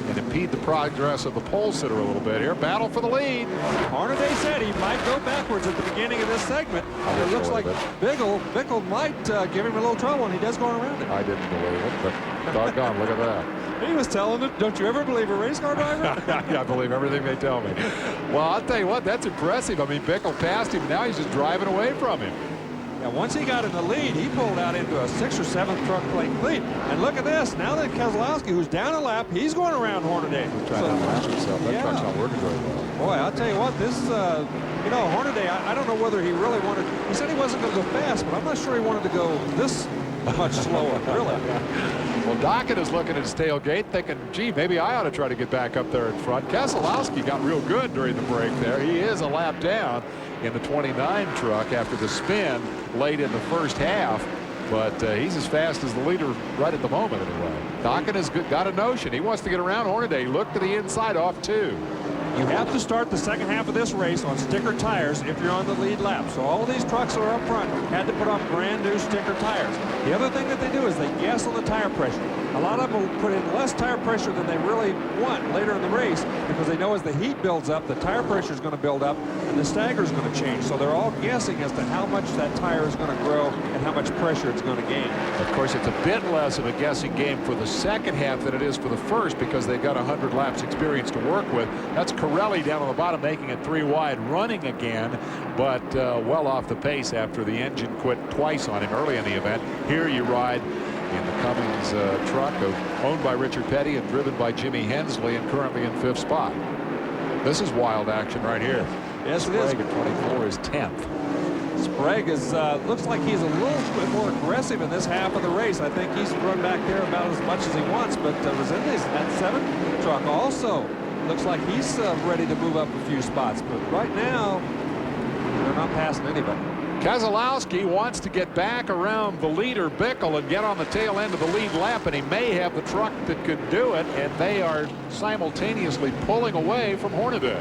and impede the progress of the pole sitter a little bit here. Battle for the lead. Hornaday said he might go backwards at the beginning of this segment. It looks like Bickle might give him a little trouble, and he does go around it. I didn't believe it, but doggone, look at that. He was telling it, don't you ever believe a race car driver? Yeah, I believe everything they tell me. Well, I'll tell you what, that's impressive. I mean, Bickle passed him. Now he's just driving away from him. Yeah, once he got in the lead, he pulled out into a 6th or 7th truck plate lead. And look at this. Now that Keselowski, who's down a lap, he's going around Hornaday. He's trying to outlap himself. That truck's not working very well. Boy, I'll tell you what, this, you know, Hornaday, I don't know whether he really wanted, he said he wasn't going to go fast, but I'm not sure he wanted to go this much slower, really. Well, Dokken is looking at his tailgate thinking, gee, maybe I ought to try to get back up there in front. Keselowski got real good during the break there. He is a lap down in the 29 truck after the spin late in the first half, but he's as fast as the leader right at the moment anyway. Dokken has got a notion. He wants to get around Hornaday. Look to the inside off 2. You have to start the second half of this race on sticker tires if you're on the lead lap. So all these trucks that are up front had to put on brand new sticker tires. The other thing that they do is they guess on the tire pressure. A lot of them will put in less tire pressure than they really want later in the race because they know as the heat builds up, the tire pressure is going to build up and the stagger is going to change. So they're all guessing as to how much that tire is going to grow and how much pressure it's going to gain. Of course, it's a bit less of a guessing game for the second half than it is for the first because they've got 100 laps experience to work with. That's Corelli down on the bottom making it 3 wide, running again, but well off the pace after the engine quit twice on him early in the event. Here you ride in the Cummins truck owned by Richard Petty and driven by Jimmy Hensley and currently in 5th spot. This is wild action right here. Yes, it is. Sprague at 24 is 10th. Sprague is looks like he's a little bit more aggressive in this half of the race. I think he's run back there about as much as he wants, but Resendes in that 7th truck also looks like he's ready to move up a few spots, but right now they're not passing anybody. Keselowski wants to get back around the leader Bickle and get on the tail end of the lead lap, and he may have the truck that could do it, and they are simultaneously pulling away from Hornaday.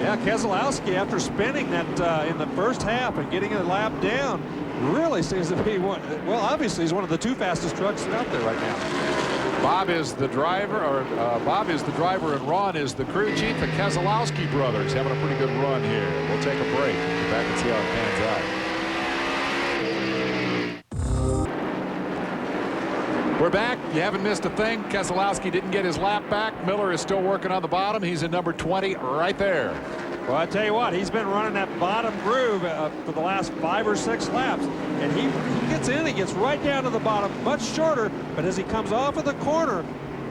Yeah, Keselowski, after spinning that in the first half and getting a lap down, really seems to be one. Well, obviously he's one of the 2 fastest trucks out there right now. Bob is the driver, and Ron is the crew chief. The Keselowski brothers having a pretty good run here. We'll take a break. Get back and see how it pans out. We're back. You haven't missed a thing. Keselowski didn't get his lap back. Miller is still working on the bottom. He's in number 20 right there. Well, I tell you what, he's been running that bottom groove for the last 5 or 6 laps, and he gets in, he gets right down to the bottom, much shorter, but as he comes off of the corner,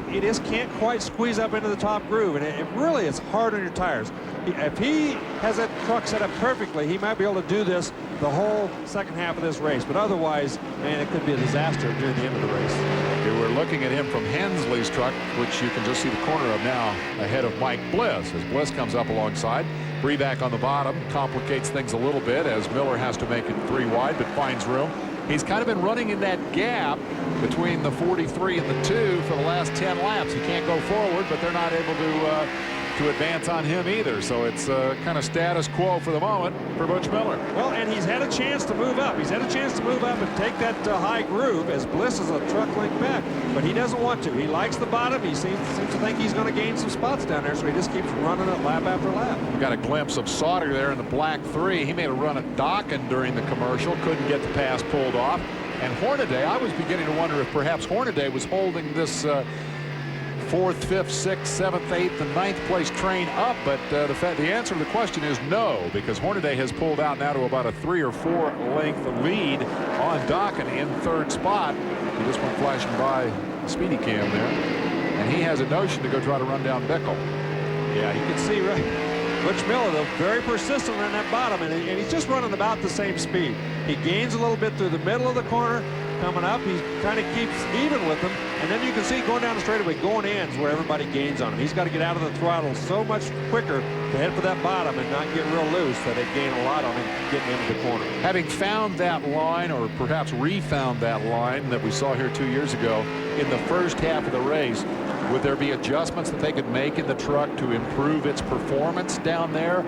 he just can't quite squeeze up into the top groove, and it really is hard on your tires. If he has that truck set up perfectly, he might be able to do this the whole second half of this race, but otherwise, man, it could be a disaster near the end of the race. Here we're looking at him from Hensley's truck, which you can just see the corner of now ahead of Mike Bliss as Bliss comes up alongside. Breback on the bottom complicates things a little bit as Miller has to make it 3 wide but finds room. He's kind of been running in that gap between the 43 and the 2 for the last 10 laps. He can't go forward, but they're not able to advance on him either. So it's kind of status quo for the moment for Butch Miller. Well, and he's had a chance to move up. He's had a chance to move up and take that high groove as Bliss is a truck length back, but he doesn't want to. He likes the bottom. He seems to think he's going to gain some spots down there, so he just keeps running it lap after lap. We got a glimpse of Sauter there in the black 3. He made a run at Dokken during the commercial, couldn't get the pass pulled off. And Hornaday, I was beginning to wonder if perhaps Hornaday was holding this 4th, 5th, 6th, 7th, 8th, and 9th place train up, but the answer to the question is no, because Hornaday has pulled out now to about a 3 or 4 length lead on Dokken in 3rd spot. He just went flashing by the speedy cam there, and he has a notion to go try to run down Bickle. Yeah, you can see right. Butch Miller, though, very persistent on that bottom, and he's just running about the same speed. He gains a little bit through the middle of the corner. Coming up, he kind of keeps even with them, and then you can see going down the straightaway, going in is where everybody gains on him. He's got to get out of the throttle so much quicker to head for that bottom and not get real loose that they gain a lot on him getting into the corner. Having found that line, or perhaps refound that line that we saw here 2 years ago in the first half of the race, would there be adjustments that they could make in the truck to improve its performance down there?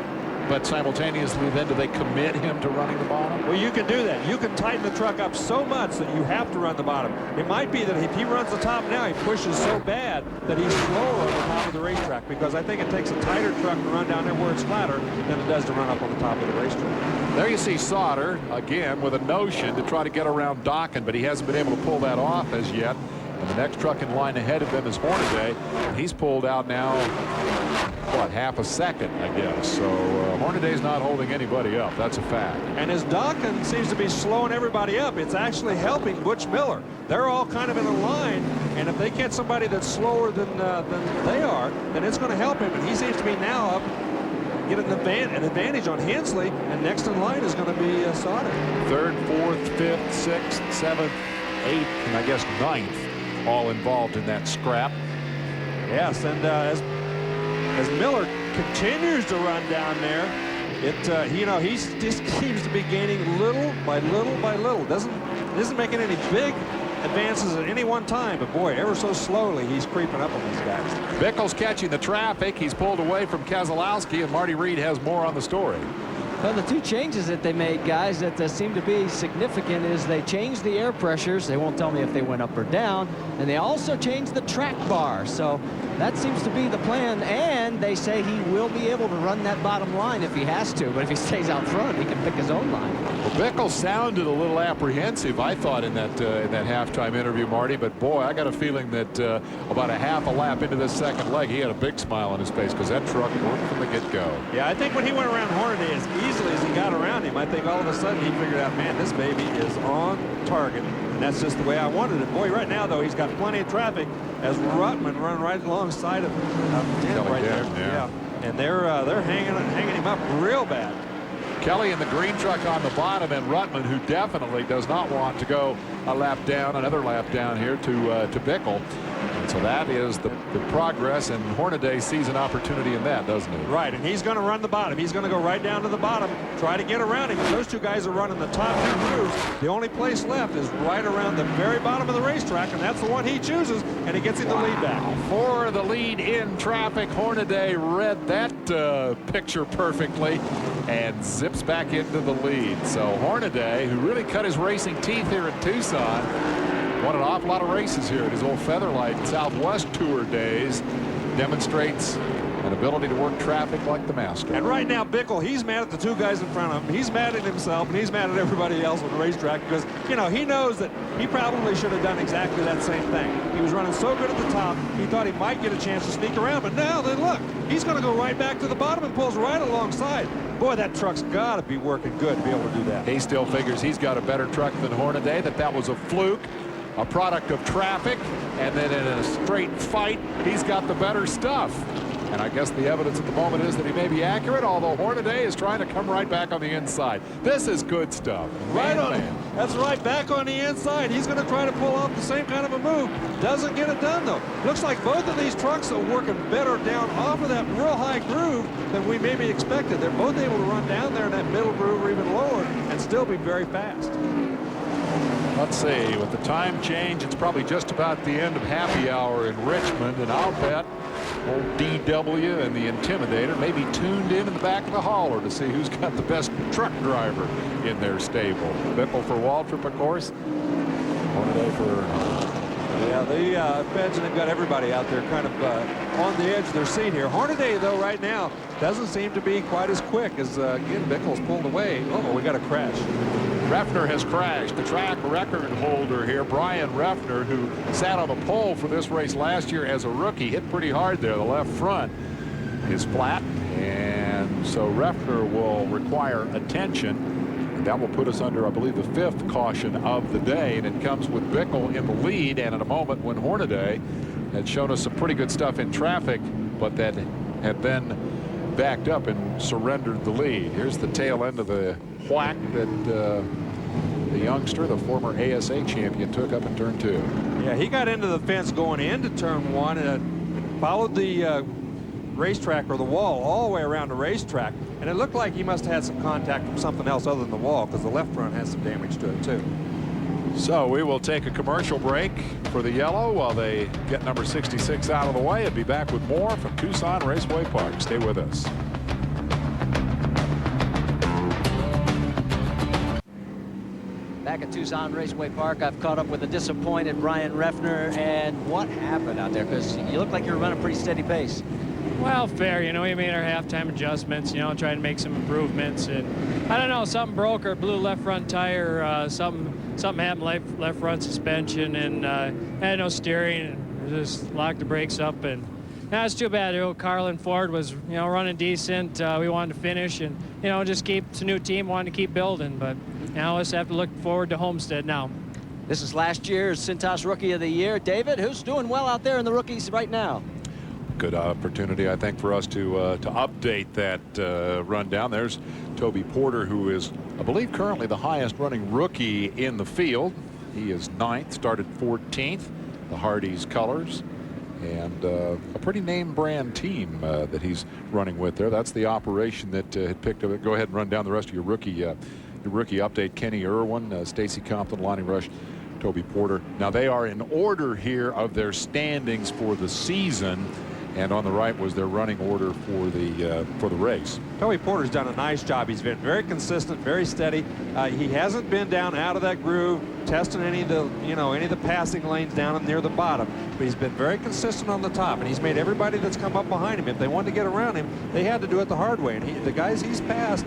but simultaneously then do they commit him to running the bottom? Well, you can do that. You can tighten the truck up so much that you have to run the bottom. It might be that if he runs the top now, he pushes so bad that he's slower on the top of the racetrack, because I think it takes a tighter truck to run down there where it's flatter than it does to run up on the top of the racetrack. There you see Sauter again with a notion to try to get around Dockin, but he hasn't been able to pull that off as yet. And the next truck in line ahead of them is Hornaday, and he's pulled out now, what, half a second, I guess. So Hornaday's not holding anybody up. That's a fact. And as Dockin seems to be slowing everybody up, it's actually helping Butch Miller. They're all kind of in a line, and if they catch somebody that's slower than they are, then it's going to help him. And he seems to be now up, get an advantage on Hensley, and next in line is going to be Sauter. Third, fourth, fifth, sixth, seventh, eighth, and I guess ninth, all involved in that scrap. Yes, and as Miller continues to run down there, he just seems to be gaining little by little by little. Isn't making any big advances at any one time, but boy, ever so slowly he's creeping up on these guys. Bickle's catching the traffic. He's pulled away from Keselowski, and Marty Reed has more on the story. Well, the two changes that they made, guys, that seem to be significant is they changed the air pressures. They won't tell me if they went up or down. And they also changed the track bar. So that seems to be the plan. And they say he will be able to run that bottom line if he has to. But if he stays out front, he can pick his own line. Well, Bickle sounded a little apprehensive, I thought, in that halftime interview, Marty. But, boy, I got a feeling that about a half a lap into this second leg, he had a big smile on his face because that truck worked from the get-go. Yeah, I think when he went around Hornaday as easily as he got around him, I think all of a sudden he figured out, man, this baby is on target. And that's just the way I wanted it. Boy, right now, though, he's got plenty of traffic as Ruttman run right alongside of him right there. Yeah. And they're hanging him up real bad. Kelly in the green truck on the bottom, and Ruttman, who definitely does not want to go another lap down here to Bickle. And so that is the progress, and Hornaday sees an opportunity in that, doesn't he? Right, and he's going to run the bottom. He's going to go right down to the bottom, try to get around him. Those two guys are running the top two grooves. The only place left is right around the very bottom of the racetrack, and that's the one he chooses, and he gets him the lead back. For the lead in traffic, Hornaday read that picture perfectly and zips back into the lead. So Hornaday, who really cut his racing teeth here in Tucson, won an awful lot of races here at his old Featherlight Southwest Tour days, demonstrates an ability to work traffic like the master. And right now, Bickle, he's mad at the two guys in front of him. He's mad at himself, and he's mad at everybody else on the racetrack because, you know, he knows that he probably should have done exactly that same thing. He was running so good at the top, he thought he might get a chance to sneak around, but now, then look, he's going to go right back to the bottom and pulls right alongside. Boy, that truck's got to be working good to be able to do that. He still figures he's got a better truck than Hornaday, that was a fluke, a product of traffic, and then in a straight fight, he's got the better stuff. And I guess the evidence at the moment is that he may be accurate, although Hornaday is trying to come right back on the inside. This is good stuff. Right on. That's right, back on the inside. He's going to try to pull off the same kind of a move. Doesn't get it done, though. Looks like both of these trucks are working better down off of that real high groove than we maybe expected. They're both able to run down there in that middle groove or even lower and still be very fast. Let's see, with the time change, it's probably just about the end of happy hour in Richmond, and I'll bet old DW and the Intimidator may be tuned in the back of the hauler to see who's got the best truck driver in their stable. Bickle for Waltrip, of course. Hornaday for... Yeah, I imagine they've got everybody out there kind of on the edge of their seat here. Hornaday, though, right now doesn't seem to be quite as quick as, again, Bickle's pulled away. Oh, we got a crash. Refner has crashed. The track record holder here, Brian Refner, who sat on the pole for this race last year as a rookie, hit pretty hard there. The left front is flat, and so Refner will require attention. And that will put us under, I believe, the 5th caution of the day, and it comes with Bickle in the lead, and at a moment when Hornaday had shown us some pretty good stuff in traffic, but that had then backed up and surrendered the lead. Here's the tail end of the whack that the youngster, the former ASA champion, took up in turn 2. Yeah, he got into the fence going into turn 1 and followed the racetrack or the wall all the way around the racetrack, and it looked like he must have had some contact from something else other than the wall, because the left front has some damage to it too. So we will take a commercial break for the yellow while they get number 66 out of the way and be back with more from Tucson Raceway Park. Stay with us. back at Tucson Raceway Park. I've caught up with a disappointed Brian Refner. And what happened out there? Because you look like you're running a pretty steady pace. Well, fair. You know, we made our halftime adjustments, you know, trying to make some improvements. And I don't know, something broke or blew left front tire. Something happened left front suspension, and had no steering, and just locked the brakes up. And that's too bad. You know, Carlin Ford was, you know, running decent. We wanted to finish, and you know, just keep. It's a new team, wanted to keep building. But now let's have to look forward to Homestead now. This is last year's Cintas Rookie of the Year. David, who's doing well out there in the rookies right now? Good opportunity, I think, for us to update that rundown. There's Toby Porter, who is, I believe, currently the highest running rookie in the field. He is 9th, started 14th, the Hardee's colors, and a pretty name brand team that he's running with there. That's the operation that had picked up. Go ahead and run down the rest of your rookie update. Kenny Irwin, Stacy Compton, Lonnie Rush, Toby Porter. Now they are in order here of their standings for the season. And on the right was their running order for the race. Toby Porter's done a nice job. He's been very consistent, very steady. He hasn't been down out of that groove, testing any of the passing lanes down near the bottom. But he's been very consistent on the top, and he's made everybody that's come up behind him, if they wanted to get around him, they had to do it the hard way. And the guys he's passed,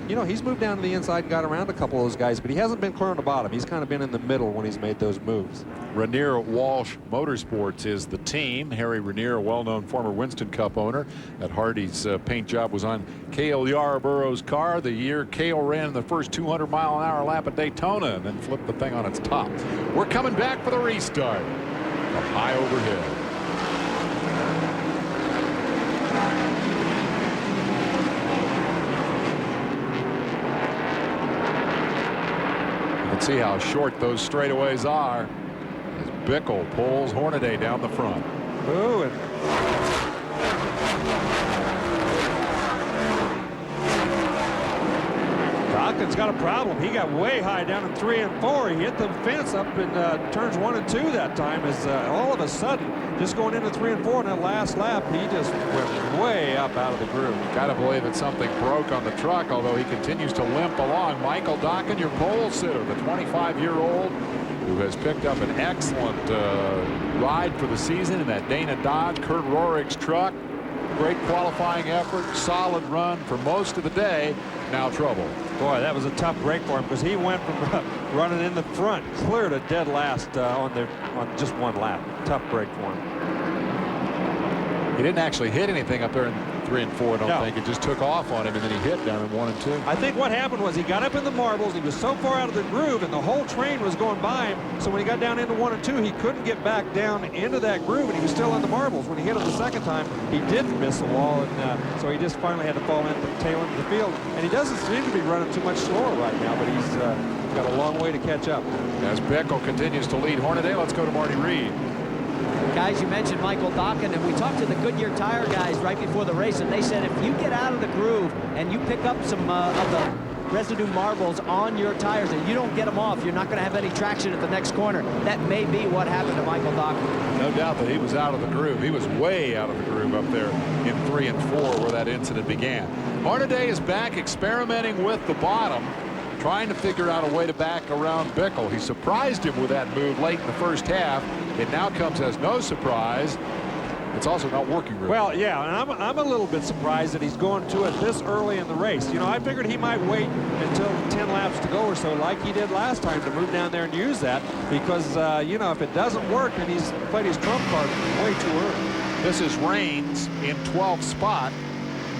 you know, he's moved down to the inside, got around a couple of those guys, but he hasn't been clear on the bottom. He's kind of been in the middle when he's made those moves. Rainier Walsh Motorsports is the team. Harry Rainier, a well-known former Winston Cup owner. That Hardee's paint job was on Cale Yarborough's car the year Cale ran the first 200-mile-an-hour lap at Daytona and then flipped the thing on its top. We're coming back for the restart. Up high overhead. You can see how short those straightaways are as Bickle pulls Hornaday down the front. Ooh, and Dawkins got a problem. He got way high down in 3 and 4. He hit the fence up in turns 1 and 2 that time. As all of a sudden, just going into 3 and 4 in that last lap, he just went way up out of the groove. Gotta believe that something broke on the truck, although he continues to limp along. Michael Dokken, your pole sitter, the 25-year-old who has picked up an excellent ride for the season in that Dana Dodge Kurt Rohrig's truck. Great qualifying effort, solid run for most of the day. Now trouble. Boy, that was a tough break for him because he went from running in the front clear to dead last on just one lap. Tough break for him. He didn't actually hit anything up there in 3 and 4, I don't think. It just took off on him, and then he hit down in 1 and 2. I think what happened was he got up in the marbles. He was so far out of the groove, and the whole train was going by him. So when he got down into 1 and 2, he couldn't get back down into that groove, and he was still on the marbles. When he hit it the second time, he didn't miss the wall, and so he just finally had to fall into the tail end of the field. And he doesn't seem to be running too much slower right now, but he's got a long way to catch up. As Bickle continues to lead Hornaday, let's go to Marty Reed. Guys, you mentioned Michael Dokken, and we talked to the Goodyear tire guys right before the race, and they said if you get out of the groove and you pick up some of the residue marbles on your tires and you don't get them off, you're not going to have any traction at the next corner. That may be what happened to Michael Dokken. No doubt that he was out of the groove. He was way out of the groove up there in 3 and 4 where that incident began. Hornaday is back experimenting with the bottom, trying to figure out a way to back around Bickle. He surprised him with that move late in the first half. It now comes as no surprise. It's also not working really well. Yeah, and I'm a little bit surprised that he's going to it this early in the race. You know, I figured he might wait until 10 laps to go or so like he did last time to move down there and use that because, you know, if it doesn't work, then he's played his trump card way too early. This is Raines in 12th spot.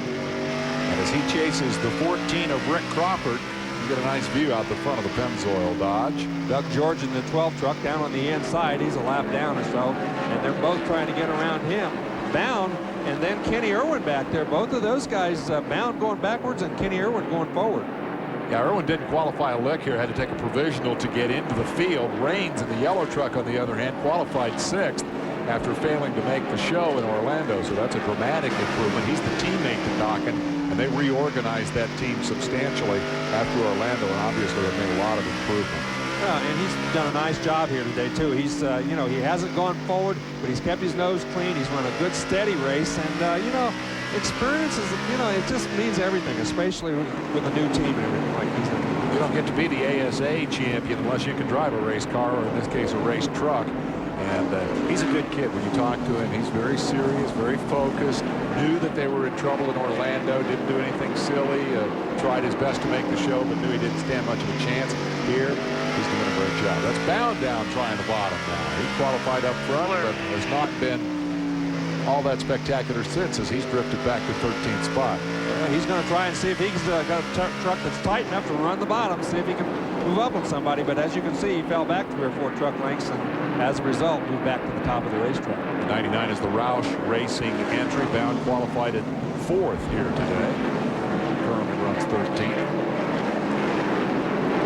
And as he chases the 14 of Rick Crawford, you get a nice view out the front of the Pennzoil Dodge. Doug George in the 12 truck down on the inside. He's a lap down or so, and they're both trying to get around him. Bound, and then Kenny Irwin back there. Both of those guys, Bound going backwards and Kenny Irwin going forward. Yeah, Irwin didn't qualify a lick here. Had to take a provisional to get into the field. Raines in the yellow truck, on the other hand, qualified 6th after failing to make the show in Orlando. So that's a dramatic improvement. He's the teammate to Dokken. And they reorganized that team substantially after Orlando, and obviously have made a lot of improvement. Yeah, and he's done a nice job here today too. He's, you know, he hasn't gone forward, but he's kept his nose clean. He's run a good, steady race, and you know, experience is, you know, it just means everything, especially with a new team and everything like these. You don't get to be the ASA champion unless you can drive a race car, or in this case, a race truck. And he's a good kid. When you talk to him, he's very serious, very focused, knew that they were in trouble in Orlando, didn't do anything silly, tried his best to make the show, but knew he didn't stand much of a chance. Here, he's doing a great job. That's Bound down trying the bottom now. He qualified up front, but has not been all that spectacular since, as he's drifted back to 13th spot. He's going to try and see if he's got a truck that's tight enough to run the bottom, see if he can move up on somebody. But as you can see, he fell back 3 or 4 truck lengths, and as a result, moved back to the top of the racetrack. The 99 is the Roush Racing entry. Bound qualified at 4th here today. Currently runs 13th.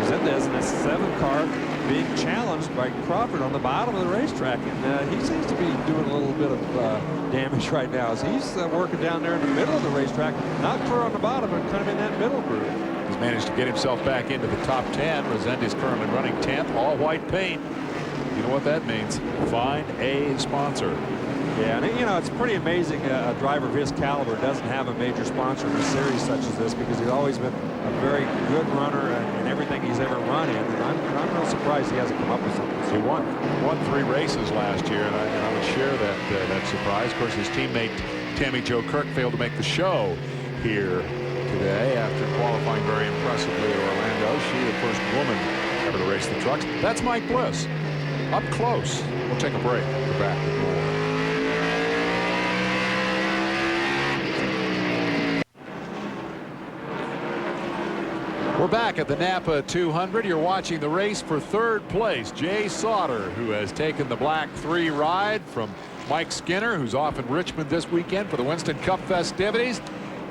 Resendez in a 7 car being challenged by Crawford on the bottom of the racetrack, and he seems to be doing a little bit of damage right now as he's working down there in the middle of the racetrack, not clear on the bottom, but kind of in that middle groove. He's managed to get himself back into the top 10. Resendez currently running 10th, all white paint. You know what that means? Find a sponsor. Yeah, and you know, it's pretty amazing a driver of his caliber doesn't have a major sponsor in a series such as this, because he's always been a very good runner in everything he's ever run in. And I'm real surprised he hasn't come up with something. He won 3 races last year, and I would share that surprise. Of course, his teammate Tammy Jo Kirk failed to make the show here today after qualifying very impressively at Orlando. She, the first woman ever to race the trucks. That's Mike Bliss. Up close. We'll take a break. We're back with more. We're back at the Napa 200. You're watching the race for 3rd place. Jay Sauter, who has taken the Black 3 ride from Mike Skinner, who's off in Richmond this weekend for the Winston Cup festivities,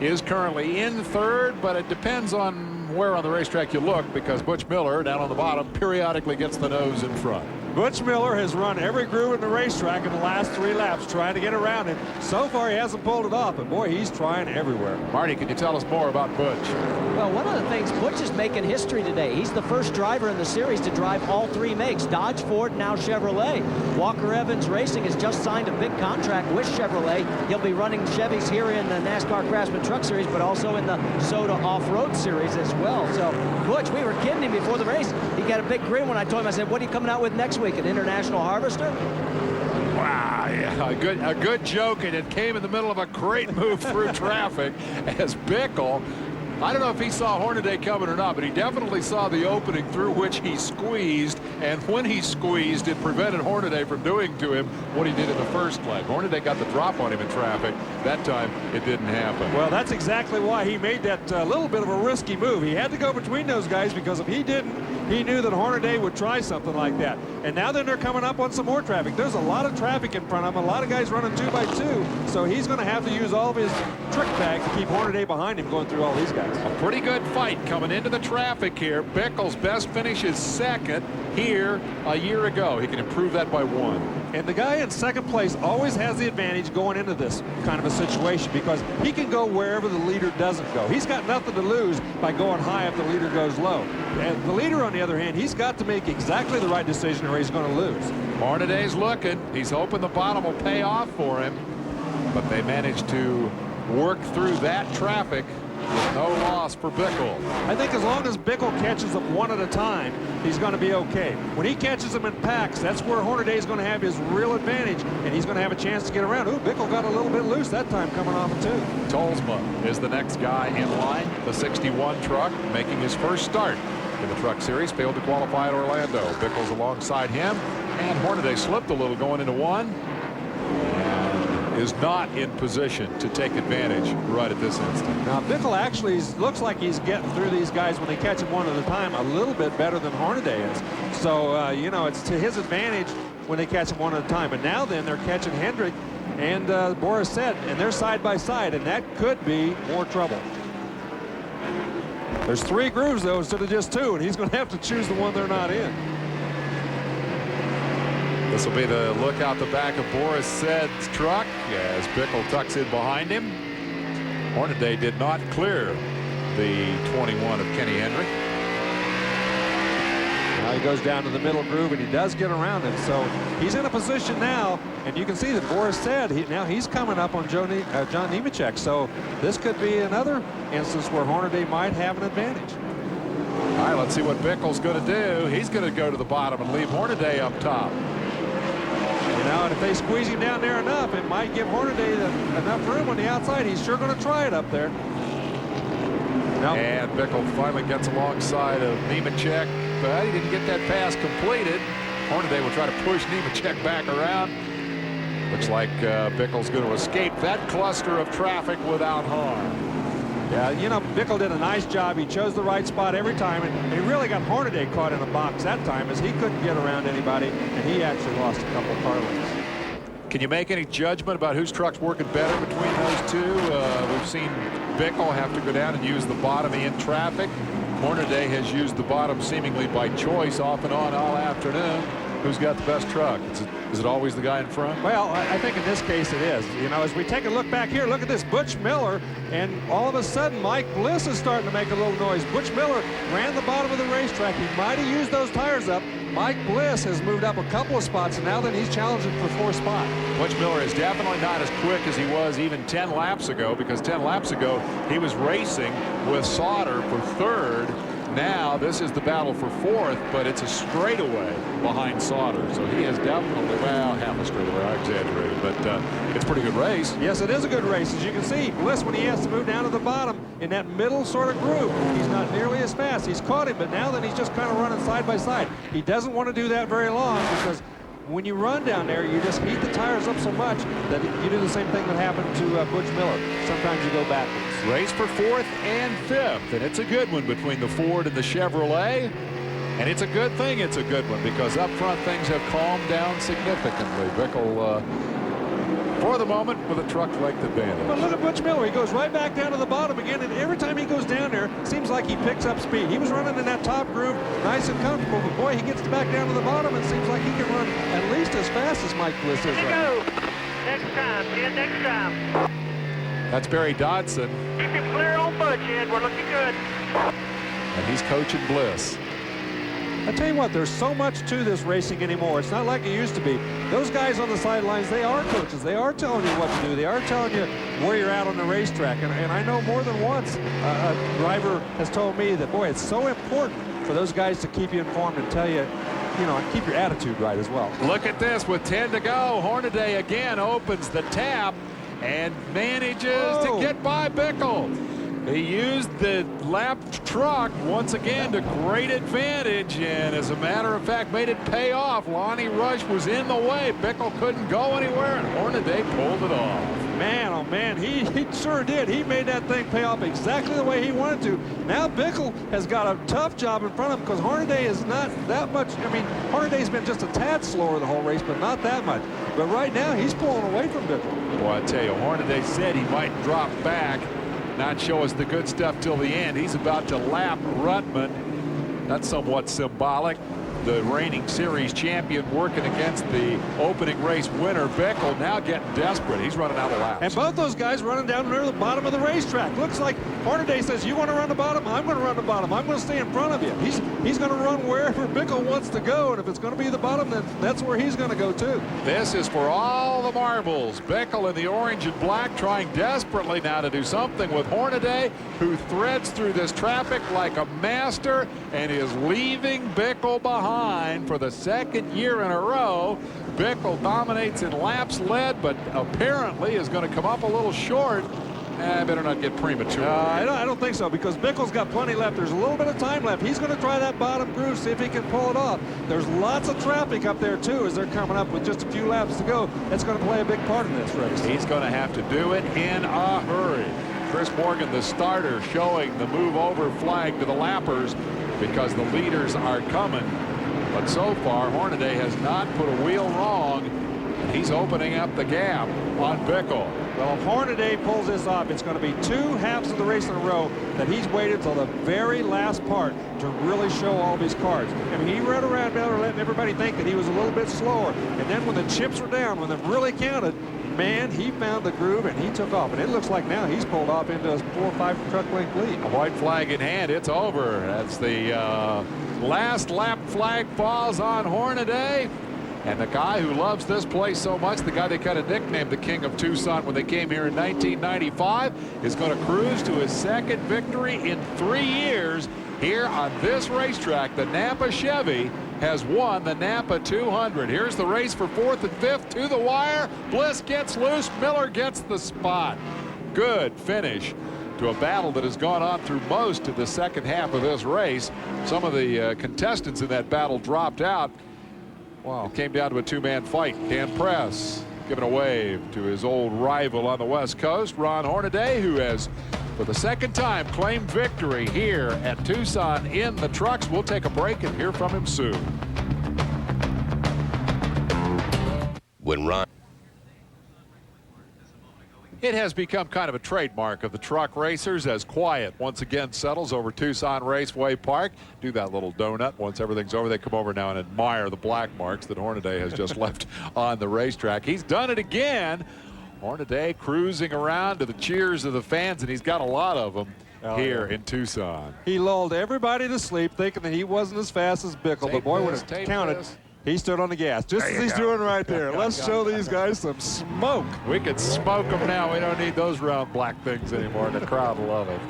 is currently in 3rd, but it depends on where on the racetrack you look, because Butch Miller down on the bottom periodically gets the nose in front. Butch Miller has run every groove in the racetrack in the last 3 laps trying to get around him. So far, he hasn't pulled it off, but boy, he's trying everywhere. Marty, can you tell us more about Butch? Well, one of the things, Butch is making history today. He's the first driver in the series to drive all 3 makes, Dodge, Ford, now Chevrolet. Walker Evans Racing has just signed a big contract with Chevrolet. He'll be running Chevys here in the NASCAR Craftsman Truck Series, but also in the Soda Off-Road Series as well. So, Butch, we were kidding him before the race. He got a big grin when I told him, I said, what are you coming out with next week, an International Harvester? Wow, yeah, a good joke, and it came in the middle of a great move through traffic as Bickle, I don't know if he saw Hornaday coming or not, but he definitely saw the opening through which he squeezed, and when he squeezed, it prevented Hornaday from doing to him what he did in the first leg. Hornaday got the drop on him in traffic. That time, it didn't happen. Well, that's exactly why he made that little bit of a risky move. He had to go between those guys, because if he didn't, he knew that Hornaday would try something like that. And now then they're coming up on some more traffic. There's a lot of traffic in front of him, a lot of guys running 2x2, so he's going to have to use all of his trick bag to keep Hornaday behind him going through all these guys. A pretty good fight coming into the traffic here. Bickle's best finish is 2nd here a year ago. He can improve that by 1. And the guy in 2nd place always has the advantage going into this kind of a situation, because he can go wherever the leader doesn't go. He's got nothing to lose by going high if the leader goes low. And the leader, on the other hand, he's got to make exactly the right decision or he's going to lose. Hornaday's looking. He's hoping the bottom will pay off for him. But they managed to work through that traffic with no loss for Bickle. I think as long as Bickle catches them one at a time, he's going to be okay. When he catches them in packs, that's where Hornaday is going to have his real advantage, and he's going to have a chance to get around. Ooh, Bickle got a little bit loose that time coming off of 2. Tolsma is the next guy in line. The 61 truck making his first start in the Truck Series. Failed to qualify at Orlando. Bickle's alongside him, and Hornaday slipped a little going into 1. Is not in position to take advantage right at this instant. Now, Bickle actually looks like he's getting through these guys when they catch him one at a time a little bit better than Hornaday is. So, you know, it's to his advantage when they catch him one at a time. But now then they're catching Hendrick and Boris said, and they're side by side, and that could be more trouble. There's 3 grooves, though, instead of just 2, and he's going to have to choose the one they're not in. This will be the look out the back of Boris Said's truck as Bickle tucks in behind him. Hornaday did not clear the 21 of Kenny Hendrick. Now he goes down to the middle groove, and he does get around it. So he's in a position now, and you can see that Boris said now he's coming up on John Nemechek. So this could be another instance where Hornaday might have an advantage. All right, let's see what Bickle's going to do. He's going to go to the bottom and leave Hornaday up top. You know, and if they squeeze him down there enough, it might give Hornaday enough room on the outside. He's sure going to try it up there. Nope. And Bickle finally gets alongside of Nemechek, but he didn't get that pass completed. Hornaday will try to push Nemechek back around. Looks like Bickle's going to escape that cluster of traffic without harm. Yeah, you know, Bickle did a nice job. He chose the right spot every time, and he really got Hornaday caught in a box that time as he couldn't get around anybody, and he actually lost a couple of car lengths. Can you make any judgment about whose truck's working better between those two? We've seen Bickle have to go down and use the bottom in traffic. Hornaday has used the bottom seemingly by choice off and on all afternoon. Who's got the best truck? Is it always the guy in front? Well, I think in this case it is. You know, as we take a look back here, look at this Butch Miller, and all of a sudden Mike Bliss is starting to make a little noise. Butch Miller ran the bottom of the racetrack. He might have used those tires up. Mike Bliss has moved up a couple of spots, and now then he's challenging for 4th spot. Butch Miller is definitely not as quick as he was even 10 laps ago, because 10 laps ago he was racing with Sauter for 3rd. Now this is the battle for 4th, but it's a straightaway behind Sauter. So he is definitely, well, half a straightaway, I exaggerated, but it's a pretty good race. Yes, it is a good race. As you can see, Bliss, when he has to move down to the bottom in that middle sort of groove, he's not nearly as fast. He's caught him, but now then he's just kind of running side by side. He doesn't want to do that very long, because when you run down there, you just heat the tires up so much that you do the same thing that happened to Butch Miller. Sometimes you go backwards. Race for 4th and 5th, and it's a good one between the Ford and the Chevrolet. And it's a good thing it's a good one, because up front things have calmed down significantly. Bickle, for the moment, with a truck length advantage. But look at Butch Miller. He goes right back down to the bottom again, and every time he goes down there, seems like he picks up speed. He was running in that top groove, nice and comfortable, but boy, he gets back down to the bottom and seems like he can run at least as fast as Mike Bliss is right now. Next time, Ed, next time. That's Barry Dodson. Keep him clear on Butch, Ed. We're looking good. And he's coaching Bliss. I tell you what, there's so much to this racing anymore. It's not like it used to be. Those guys on the sidelines, they are coaches. They are telling you what to do. They are telling you where you're at on the racetrack. And I know more than once a driver has told me that, boy, it's so important for those guys to keep you informed and tell you, you know, and keep your attitude right as well. Look at this with 10 to go. Hornaday again opens the tap and manages to get by Bickle. He used the lapped truck once again to great advantage, and as a matter of fact made it pay off. Lonnie Rush was in the way. Bickle couldn't go anywhere, and Hornaday pulled it off. Man, oh man, he sure did. He made that thing pay off exactly the way he wanted to. Now Bickle has got a tough job in front of him, because Hornaday is not that much. I mean, Hornaday's been just a tad slower the whole race, but not that much. But right now, he's pulling away from Bickle. Well, I tell you, Hornaday said he might drop back, not show us the good stuff till the end. He's about to lap Ruttman. That's somewhat symbolic. The reigning series champion working against the opening race winner, Bickle, now getting desperate. He's running out of laps. And both those guys running down near the bottom of the racetrack. Looks like Hornaday says, you want to run the bottom? I'm going to run the bottom. I'm going to stay in front of you. He's going to run wherever Bickle wants to go, and if it's going to be the bottom, then that's where he's going to go too. This is for all the marbles. Bickle in the orange and black trying desperately now to do something with Hornaday, who threads through this traffic like a master and is leaving Bickle behind for the 2nd year in a row. Bickle dominates in laps led, but apparently is going to come up a little short. I better not get premature. I don't think so, because Bickle's got plenty left. There's a little bit of time left. He's going to try that bottom groove, see if he can pull it off. There's lots of traffic up there, too, as they're coming up with just a few laps to go. That's going to play a big part in this race. He's going to have to do it in a hurry. Chris Morgan, the starter, showing the move over flag to the lappers because the leaders are coming. But so far, Hornaday has not put a wheel wrong. He's opening up the gap on Bickle. Well, if Hornaday pulls this off, it's going to be 2 halves of the race in a row that he's waited till the very last part to really show all of his cards. I mean, he rode around there letting everybody think that he was a little bit slower. And then when the chips were down, when they really counted, man, he found the groove and he took off. And it looks like now he's pulled off into a 4 or 5 truck length lead. A white flag in hand. It's over. That's the last lap flag falls on Hornaday. And the guy who loves this place so much, the guy they kind of nicknamed the King of Tucson when they came here in 1995, is going to cruise to his second victory in 3 years here on this racetrack. The Napa Chevy has won the Napa 200. Here's the race for 4th and 5th to the wire. Bliss gets loose. Miller gets the spot. Good finish to a battle that has gone on through most of the second half of this race. Some of the contestants in that battle dropped out. Wow. It came down to a 2-man fight. Dan Press giving a wave to his old rival on the West Coast, Ron Hornaday, who has, for the second time, claimed victory here at Tucson in the trucks. We'll take a break and hear from him soon. When Ron... It has become kind of a trademark of the truck racers as quiet once again settles over Tucson Raceway Park. Do that little donut. Once everything's over, they come over now and admire the black marks that Hornaday has just left on the racetrack. He's done it again. Hornaday cruising around to the cheers of the fans, and he's got a lot of them here in Tucson. He lulled everybody to sleep thinking that he wasn't as fast as Bickle, but boy, when it counted, he stood on the gas, just as he's doing right there. Let's show these guys some smoke. We can smoke them now. We don't need those round black things anymore. The crowd will love it.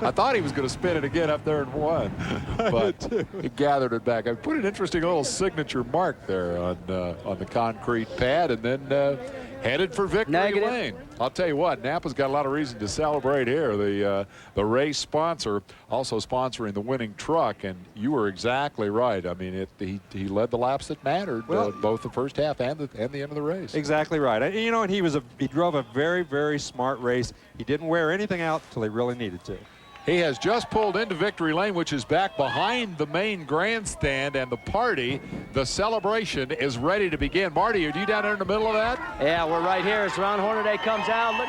I thought he was going to spin it again up there and won, but he gathered it back. I put an interesting little signature mark there on the concrete pad, and then headed for victory lane. I'll tell you what, Napa's got a lot of reason to celebrate here. The race sponsor also sponsoring the winning truck, and you were exactly right. I mean, he led the laps that mattered, both the first half and the end of the race. Exactly right. And, you know, and he drove a very, very smart race. He didn't wear anything out till he really needed to. He has just pulled into victory lane, which is back behind the main grandstand, and the party, the celebration, is ready to begin. Marty, are you down there in the middle of that? Yeah, we're right here as Ron Hornaday comes out. Look,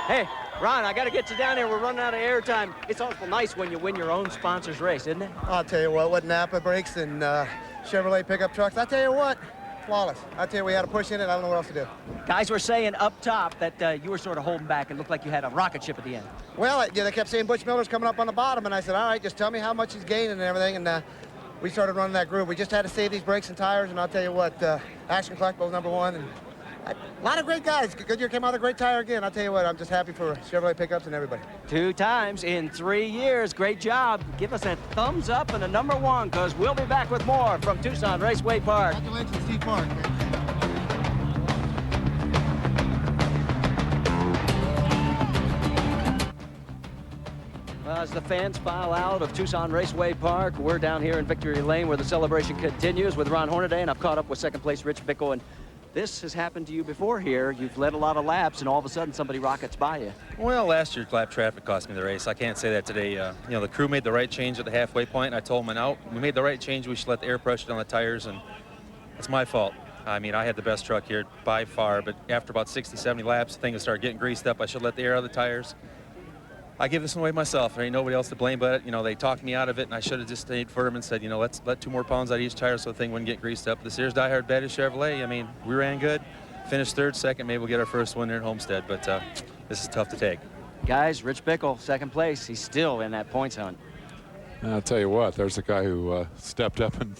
hey, Ron, I got to get you down here. We're running out of airtime. It's awful nice when you win your own sponsor's race, isn't it? I'll tell you what Napa brakes and Chevrolet pickup trucks, I'll tell you what, flawless. I'll tell you, we had a push in it. I don't know what else to do. Guys were saying up top that you were sort of holding back and looked like you had a rocket ship at the end. Well, yeah, they kept saying Butch Miller's coming up on the bottom, and I said, all right, just tell me how much he's gaining and everything, and we started running that groove. We just had to save these brakes and tires, and I'll tell you what, Action Collectibles #1, and a lot of great guys. Goodyear came out with a great tire again. I'll tell you what, I'm just happy for Chevrolet pickups and everybody. 2 times in 3 years. Great job. Give us a thumbs up and a #1, because we'll be back with more from Tucson Raceway Park. Congratulations, Steve Park. As the fans file out of Tucson Raceway Park, we're down here in Victory Lane where the celebration continues with Ron Hornaday, and I've caught up with second place Rich Bickle. And this has happened to you before here. You've led a lot of laps, and all of a sudden somebody rockets by you. Well, last year lap traffic cost me the race. I can't say that today. You know, the crew made the right change at the halfway point. I told them, no, we made the right change. We should let the air pressure down the tires, and it's my fault. I mean, I had the best truck here by far, but after about 60, 70 laps, things started getting greased up. I should let the air out of the tires. I give this one away myself. There ain't nobody else to blame but it. You know, they talked me out of it, and I should have just stayed firm and said, you know, let's let 2 more pounds out of each tire so the thing wouldn't get greased up. This here's diehard bad as Chevrolet. I mean, we ran good. Finished 3rd, 2nd. Maybe we'll get our first win there at Homestead, but this is tough to take. Guys, Rich Bickle, second place. He's still in that points hunt. I'll tell you what, there's a guy who stepped up and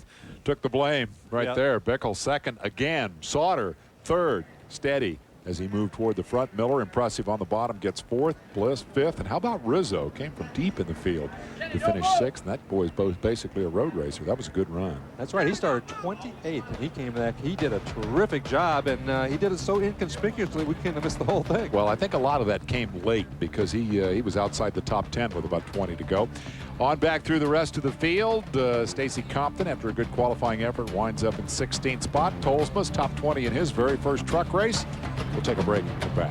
took the blame right there. Bickle 2nd again. Sauter 3rd, steady as he moved toward the front. Miller, impressive on the bottom, gets 4th. Bliss 5th. And how about Rizzo? Came from deep in the field to finish 6th. And that boy is both basically a road racer. That was a good run. That's right. He started 28th, and he came back. He did a terrific job, and he did it so inconspicuously we couldn't have missed the whole thing. Well, I think a lot of that came late because he was outside the top 10 with about 20 to go. On back through the rest of the field, Stacy Compton, after a good qualifying effort, winds up in 16th spot. Tolsma's top 20 in his very first truck race. We'll take a break and come back.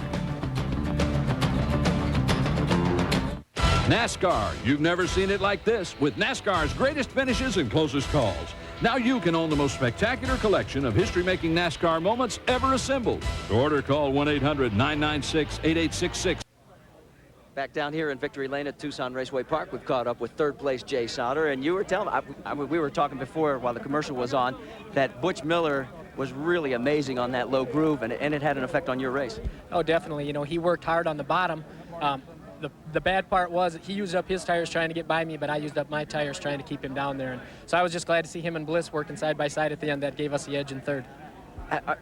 NASCAR, you've never seen it like this, with NASCAR's greatest finishes and closest calls. Now you can own the most spectacular collection of history-making NASCAR moments ever assembled. To order, call 1-800-996-8866. Back down here in Victory Lane at Tucson Raceway Park, we've caught up with third place Jay Sauter, and you were telling me, we were talking before while the commercial was on, that Butch Miller was really amazing on that low groove, and it had an effect on your race. Oh, definitely. You know, he worked hard on the bottom. The bad part was he used up his tires trying to get by me, but I used up my tires trying to keep him down there. And so I was just glad to see him and Bliss working side by side at the end. That gave us the edge in third.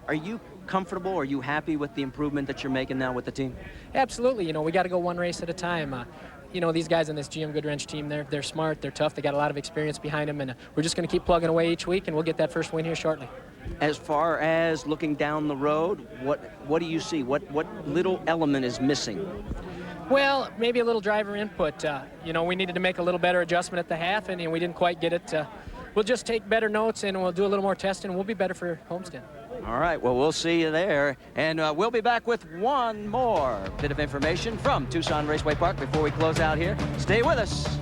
Are you comfortable? Are you happy with the improvement that you're making now with the team? Absolutely. You know, we got to go one race at a time. You know, these guys on this GM Goodwrench team, they're smart, they're tough, they got a lot of experience behind them, and we're just going to keep plugging away each week, and we'll get that first win here shortly. As far as looking down the road, what do you see? What little element is missing? Well, maybe a little driver input. You know, we needed to make a little better adjustment at the half, and we didn't quite get it. We'll just take better notes, and we'll do a little more testing, and we'll be better for Homestead. All right, well, we'll see you there. And we'll be back with one more bit of information from Tucson Raceway Park before we close out here. Stay with us.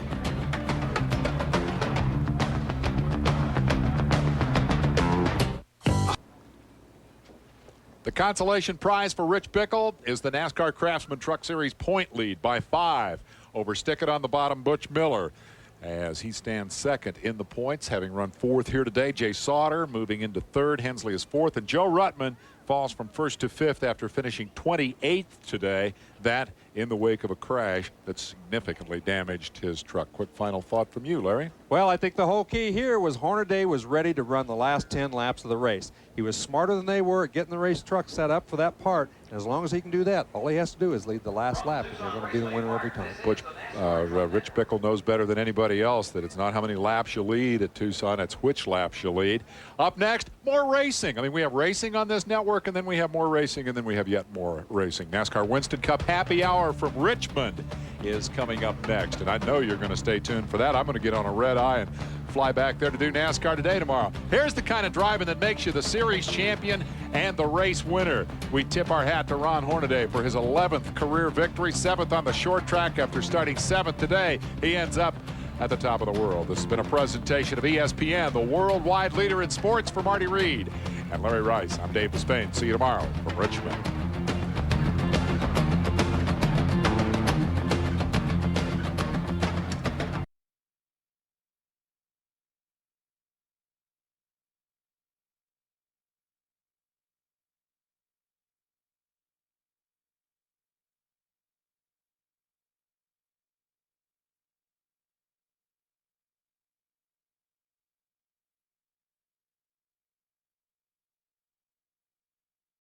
The consolation prize for Rich Bickle is the NASCAR Craftsman Truck Series point lead by 5 over Stick It on the bottom Butch Miller, as he stands second in the points, having run 4th here today. Jay Sauter moving into 3rd. Hensley is 4th, and Joe Ruttman falls from 1st to 5th after finishing 28th today. That in the wake of a crash that significantly damaged his truck. Quick final thought from you, Larry. Well, I think the whole key here was Hornaday was ready to run the last 10 laps of the race. He was smarter than they were at getting the race truck set up for that part. And as long as he can do that, all he has to do is lead the last lap, and they're going to be the winner every time. Rich Bickle knows better than anybody else that it's not how many laps you lead at Tucson, it's which laps you lead. Up next, more racing. I mean, we have racing on this network, and then we have more racing, and then we have yet more racing. NASCAR Winston Cup Happy Hour from Richmond is coming up next, and I know you're going to stay tuned for that. I'm going to get on a red eye and fly back there to do NASCAR Today tomorrow. Here's the kind of driving that makes you the series champion and the race winner. We tip our hat to Ron Hornaday for his 11th career victory, 7th on the short track after starting 7th today. He ends up at the top of the world. This has been a presentation of ESPN, the worldwide leader in sports. For Marty Reed and Larry Rice, I'm Dave Despain. See you tomorrow from Richmond.